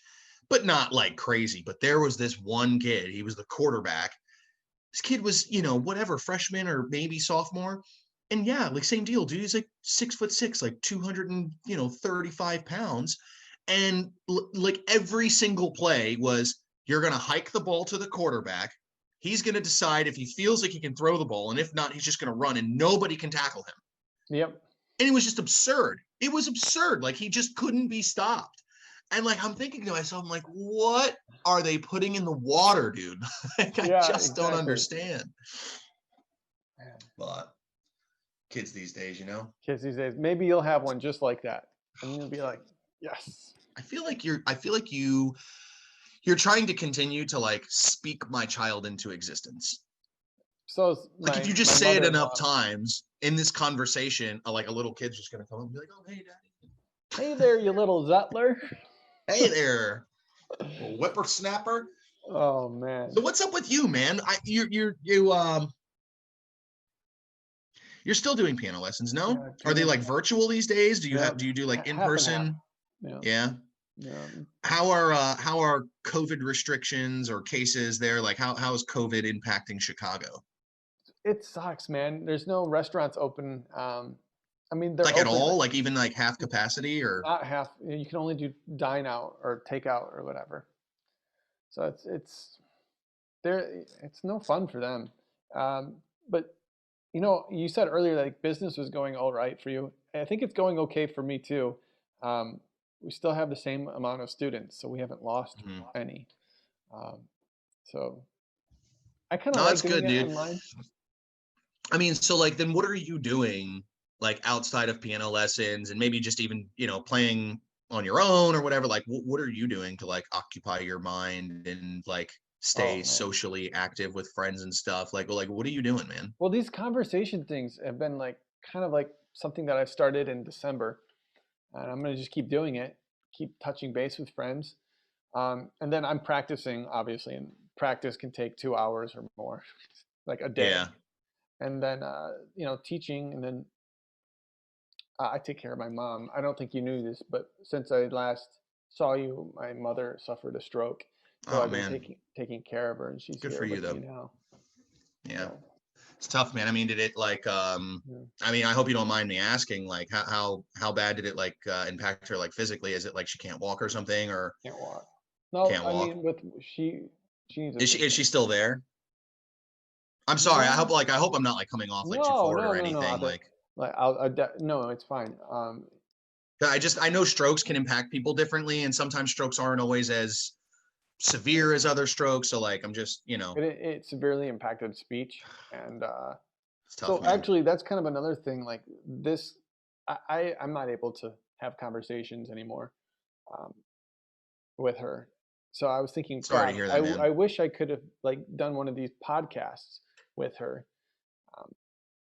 but not like crazy. But there was this one kid. He was the quarterback. This kid was, whatever, freshman or maybe sophomore. And yeah, like same deal, dude. He's like 6'6", like 235 pounds. And like every single play was, you're going to hike the ball to the quarterback. He's going to decide if he feels like he can throw the ball. And if not, he's just going to run and nobody can tackle him. yep, And it was just absurd. It was absurd. Like he just couldn't be stopped. And like I'm thinking to myself, I'm like, what are they putting in the water, dude? Like I yeah, just don't exactly. understand. Man, But kids these days, kids these days, maybe you'll have one just like that, and you'll be like, yes. I feel like you're trying to continue to like speak my child into existence. So is Like if you my just say it enough mother-in-law. times in this conversation, like a little kid's just gonna come up and be like, "Oh, hey, daddy. Hey there, you little Zutler. Hey there, little whippersnapper." Oh man. So what's up with you, man? You're still doing piano lessons, no? Yeah, Are they piano. like virtual these days? Do you Yeah, have do you do like in half and half. person? Yeah, Yeah. yeah. How are COVID restrictions or cases there? Like how is COVID impacting Chicago? It sucks, man. There's no restaurants open. I mean, they're Like at open, all? Like even like half capacity or not half. You can only do dine out or take out or whatever. So it's there. It's no fun for them. But You know, you said earlier that like, business was going all right for you. I think it's going okay for me too. Um, we still have the same amount of students, so we haven't lost Mhm. any. Um, so I kind of No, like that's doing good, it dude. online. I mean, so like, then what are you doing like outside of piano lessons and maybe just even, playing on your own or whatever? Like, what are you doing to like occupy your mind and like stay Oh man. socially active with friends and stuff? Like, what are you doing, man? Well, these conversation things have been like kind of like something that I started in December, and I'm gonna just keep doing it, keep touching base with friends, and then I'm practicing obviously, and practice can take 2 hours or more, like a day, Yeah. and then teaching, and then I take care of my mom. I don't think you knew this, but since I last saw you, my mother suffered a stroke, so Oh I've been man. taking care of her, and she's Good for here you with me though. now. Yeah. So It's tough, man. I mean, did it like yeah, I mean, I hope you don't mind me asking, like how bad did it like impact her like physically? Is it like she can't walk or something or can't walk. No, can't I walk? mean with she needs Is she assistance. still there? I'm sorry. I hope Yeah. like I hope I'm not like coming off like too No, forward no, or no, no. anything. Like No, it's fine. I know strokes can impact people differently, and sometimes strokes aren't always as severe as other strokes. So like I'm just it severely impacted speech, and it's tough, so man. actually that's kind of another thing. Like this, I'm not able to have conversations anymore um, with her. So I was thinking, Sorry to God, hear I that, man. I wish I could have like done one of these podcasts with her, um,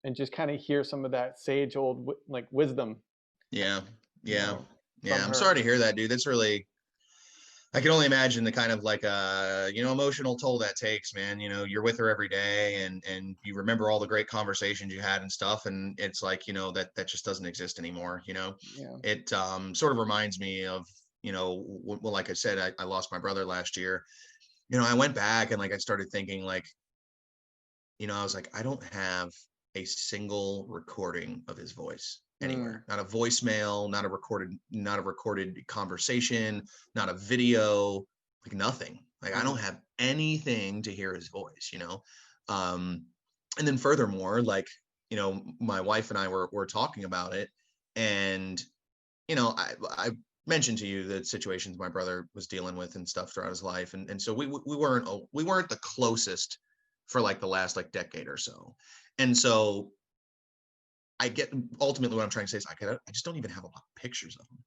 and just kind of hear some of that sage old like wisdom, Yeah, you yeah, know, yeah. from I'm her. sorry to hear that, dude. That's really I can only imagine the kind of like emotional toll that takes, man. You're with her every day and you remember all the great conversations you had and stuff, and it's like, that just doesn't exist anymore, Yeah. It sort of reminds me of, well, like I said, I lost my brother last year. I went back and like I started thinking like, I was like, I don't have a single recording of his voice Mm, anywhere. Not a voicemail, not a recorded conversation, not a video, like nothing. Like I don't mm, have anything to hear his voice. Um, and then furthermore, like, my wife and I were talking about it, and I mentioned to you the situations my brother was dealing with and stuff throughout his life, and so we weren't the closest for like the last like decade or so, and so I get ultimately what I'm trying to say is I just don't even have a lot of pictures of him.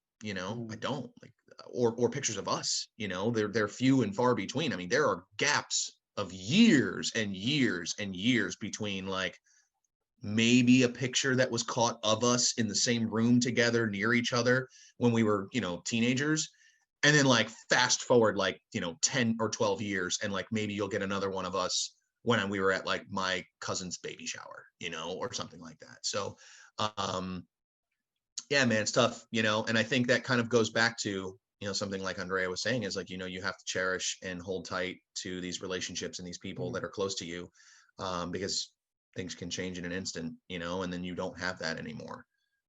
I mm, don't like or pictures of us. They're few and far between. I mean, there are gaps of years and years and years between like maybe a picture that was caught of us in the same room together near each other when we were, teenagers. And then like fast forward like, 10 or 12 years and like maybe you'll get another one of us when we were at like my cousin's baby shower, or something like that. So um yeah, man, it's tough, and I think that kind of goes back to, something like Andrea was saying is like, you have to cherish and hold tight to these relationships and these people mm. that are close to you, because things can change in an instant, and then you don't have that anymore.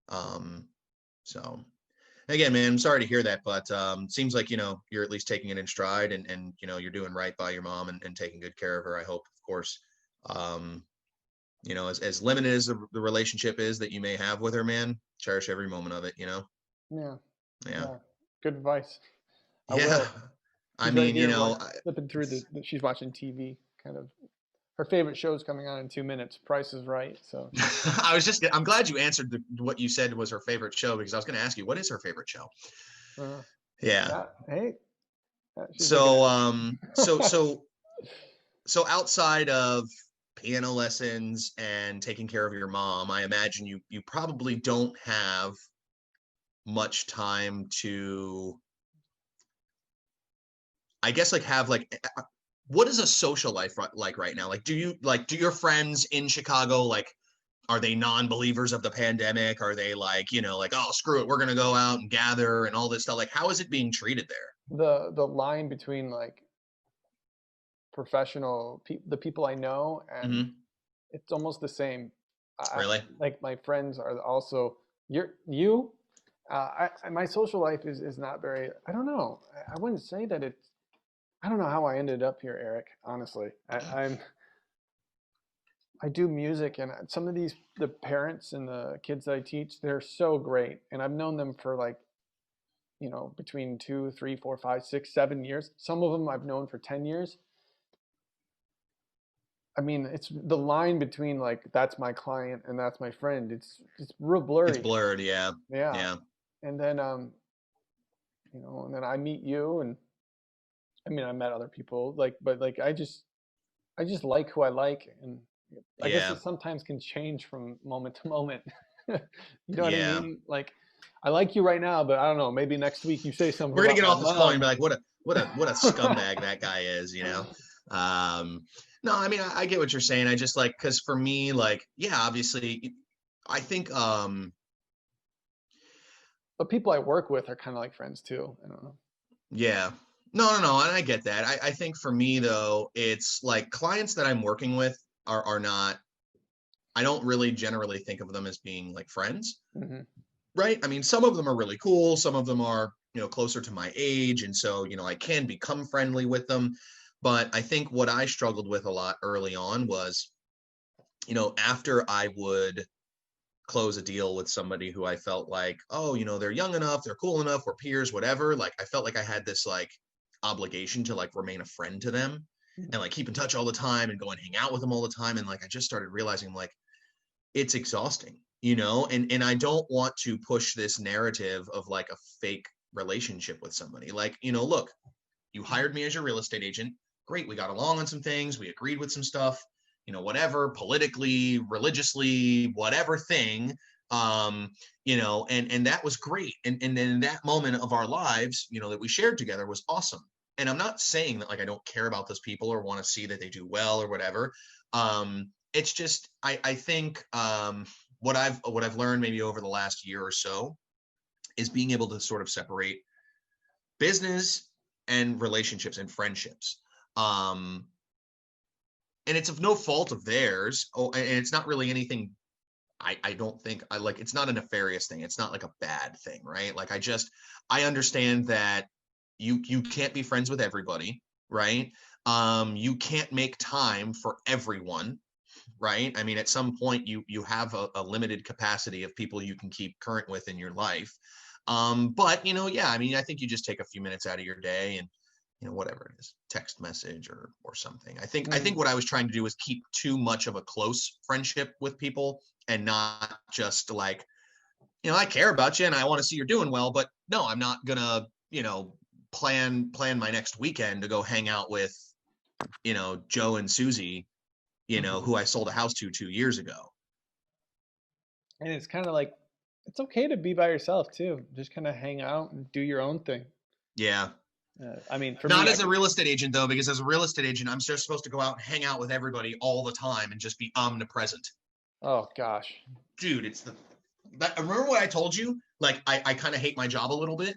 Um, so again, man, I'm sorry to hear that, but seems like, you're at least taking it in stride and you're doing right by your mom and taking good care of her, I hope, of course. Um, as limited as the relationship is that you may have with her, man, cherish every moment of it. Yeah. Yeah. Yeah. Good advice. I Yeah. will. I She's right mean, here flipping through it's, she's watching TV kind of. Her favorite show's coming on in 2 minutes. Price is Right. So, I'm glad you answered what you said was her favorite show because I was going to ask you, what is her favorite show? uh, Yeah. hey, she's looking So, at me. so outside of piano lessons and taking care of your mom, I imagine you probably don't have much time to, I guess, like have like what is a social life like right now? Like, do your friends in Chicago, like, are they non-believers of the pandemic? Are they like, like, oh, screw it, we're going to go out and gather and all this stuff? Like, how is it being treated there? The line between like the people I know, and Hmm. it's almost the same. Really? Like my friends are also you. My social life is not very. I don't know. I wouldn't say that it's. I don't know how I ended up here, Eric. Honestly, I do music, and some of the parents and the kids that I teach, they're so great. And I've known them for like, between 2, 3, 4, 5, 6, 7 years. Some of them I've known for 10 years. I mean, it's the line between like, that's my client and that's my friend. It's real It's blurry. blurred. Yeah. Yeah. Yeah. And then, and then I meet you, and I mean, I met other people like, but like, I just like who I like. And I guess Yeah. it sometimes can change from moment to moment. You know what I Yeah. mean? Like, I like you right now, but I don't know, maybe next week you say something We're gonna about get my off this call and mom. be like, what a scumbag that guy is, you know? No, I mean, I get what you're saying. I just like, because for me, like, yeah, obviously, I think, But people I work with are kind of like friends too. I don't know. yeah, no, and I get that. I think for me though, it's like clients that I'm working with are not. I don't really generally think of them as being like friends, Hmm. right? I mean, some of them are really cool. Some of them are, closer to my age, and so I can become friendly with them. But I think what I struggled with a lot early on was, after I would close a deal with somebody who I felt like, oh, they're young enough, they're cool enough, we're peers, whatever. Like I felt like I had this like obligation to like remain a friend to them Hmm. and like keep in touch all the time and go and hang out with them all the time. And like I just started realizing like it's exhausting, and I don't want to push this narrative of like a fake relationship with somebody. Like, look, you hired me as your real estate agent. Great. We got along on some things. We agreed with some stuff, whatever, politically, religiously, whatever thing. And that was great. And then that moment of our lives, that we shared together was awesome. And I'm not saying that like I don't care about those people or want to see that they do well or whatever. It's just I think what I've learned maybe over the last year or so is being able to sort of separate business and relationships and friendships. Um, and it's of no fault of theirs. Oh, and it's not really anything. I don't think I like. It's not a nefarious thing. It's not like a bad thing, right? Like I understand that you can't be friends with everybody, right? You can't make time for everyone, right? I mean, at some point you have a limited capacity of people you can keep current with in your life. But yeah, I mean, I think you just take a few minutes out of your day and whatever it is, text message or something. I think what I was trying to do was keep too much of a close friendship with people and not just like, I care about you and I want to see you're doing well, but no, I'm not gonna, plan my next weekend to go hang out with, Joe and Susie, Hmm. who I sold a house to 2 years ago. And it's kind of like, it's okay to be by yourself too. Just kind of hang out and do your own thing. Yeah. I mean, for Not me, as a real estate agent though, because as a real estate agent, I'm just supposed to go out and hang out with everybody all the time and just be omnipresent. oh gosh. Dude, remember what I told you? Like I kind of hate my job a little bit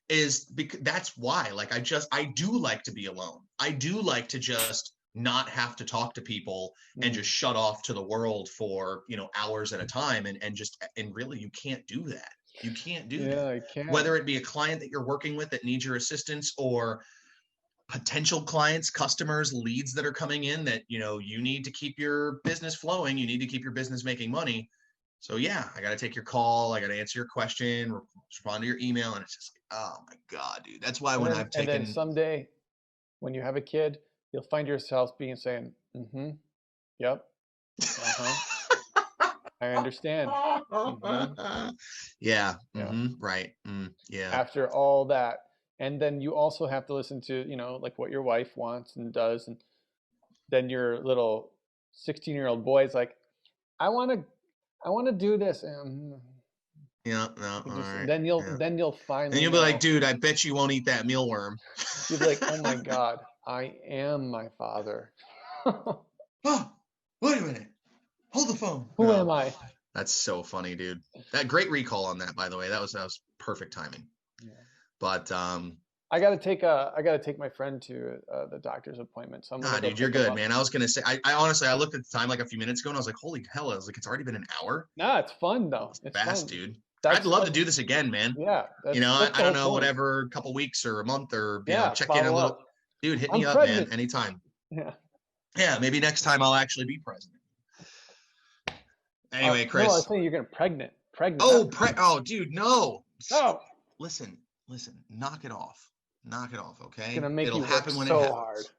is because that's why. Like I do like to be alone. I do like to just not have to talk to people and Mm. just shut off to the world for, hours at a time and really you can't do that. You can't do that. Yeah, I can't. Whether it be a client that you're working with that needs your assistance or potential clients, customers, leads that are coming in that, you need to keep your business flowing, you need to keep your business making money. So yeah, I got to take your call, I got to answer your question, respond to your email, and it's just like, oh my god, dude. That's why And when then I've and then taken someday when you have a kid, you'll find yourself being saying, "Mm-hmm, yep, uh-huh, I understand." Mm-hmm. yeah, Yeah. right, yeah, After all that, and then you also have to listen to, like what your wife wants and does, and then your little 16-year-old boy is like, "I want to, I want to do this," and yeah, no, you all just right, yeah. then you'll And finally you'll be like, know. dude, I bet you won't eat that mealworm. You'll be like, "Oh my God, I am my father." Oh, wait a minute. Hold the phone. Who am No, I? that's so funny, dude. That great recall on that, by the way. That was perfect timing. Yeah. But I gotta take my friend to the doctor's appointment, so I'm nah, gonna go dude, you're pick him good, up. man. I was gonna say, I honestly, I looked at the time like a few minutes ago, and I was like, holy hell! I was like, it's already been an hour. Nah, it's fun though. It's It's fast, fun. dude. I'd That's love to do this again, man. yeah. I, That's I the don't whole know, point. whatever, a couple weeks or a month or Yeah, check in a follow little. up. Dude, hit I'm me up, man, president. anytime. Yeah. Yeah, maybe next time I'll actually be president. Anyway, No, I was Chris. saying you're getting pregnant. Pregnant. Oh, Not, oh, dude, no. no. Listen, listen. Knock it off. Knock it off, It's okay? gonna make It'll you work happen when it so hard. happens.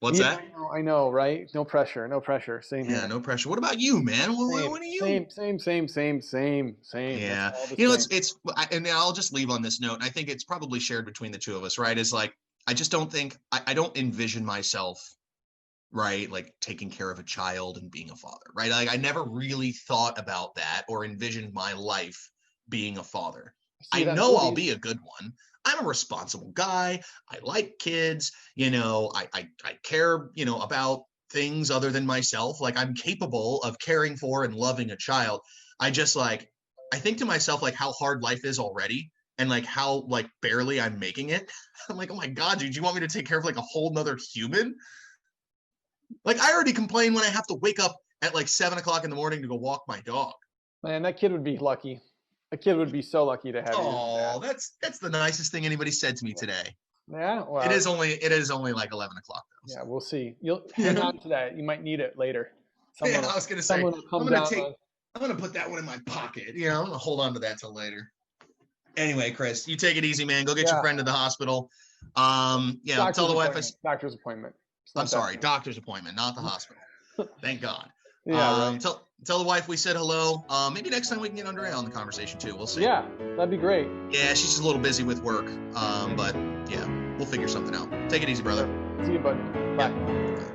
What's Yeah, that? I know, right? No pressure, no pressure. Same Yeah, here. no pressure. What about you, man? Same, What are you? same, same, same, same, same, same. It's Yeah, all the you know, same. and I'll just leave on this note. I think it's probably shared between the two of us, right? Is like, I just don't think I don't envision myself, right, like taking care of a child and being a father, right? Like I never really thought about that or envisioned my life being a father. See I it on know I'll movies. be a good one. I'm a responsible guy. I like kids. You know, I care, you know, about things other than myself. Like I'm capable of caring for and loving a child. I just like, I think to myself, like how hard life is already and like how like barely I'm making it. I'm like, oh my God, dude, you want me to take care of like a whole nother human? Like I already complain when I have to wake up at like 7 o'clock in the morning to go walk my dog. Man, that kid would be lucky. A kid would be so lucky to have you as a dad. Oh, that's the nicest thing anybody said to me today. Yeah, It well, is only like 11 o'clock though. yeah, So. we'll see. You'll hang Yeah. on to that. You might need it later. Yeah, I was gonna say Someone will come down on. I'm gonna put that one in my pocket. You know, I'm gonna hold on to that till later. Anyway, Chris, you take it easy, man. Go get your Yeah, friend to the hospital. Yeah, tell doctor's the wife. appointment. Doctor's appointment. It's I'm not that sorry, serious. doctor's appointment, not the hospital. Thank God. Yeah, right. Tell the wife we said hello. Maybe next time we can get Andrea on the conversation too. We'll see. Yeah, that'd be great. Yeah, she's just a little busy with work. But yeah, we'll figure something out. Take it easy, brother. See you, buddy. Bye. Yeah.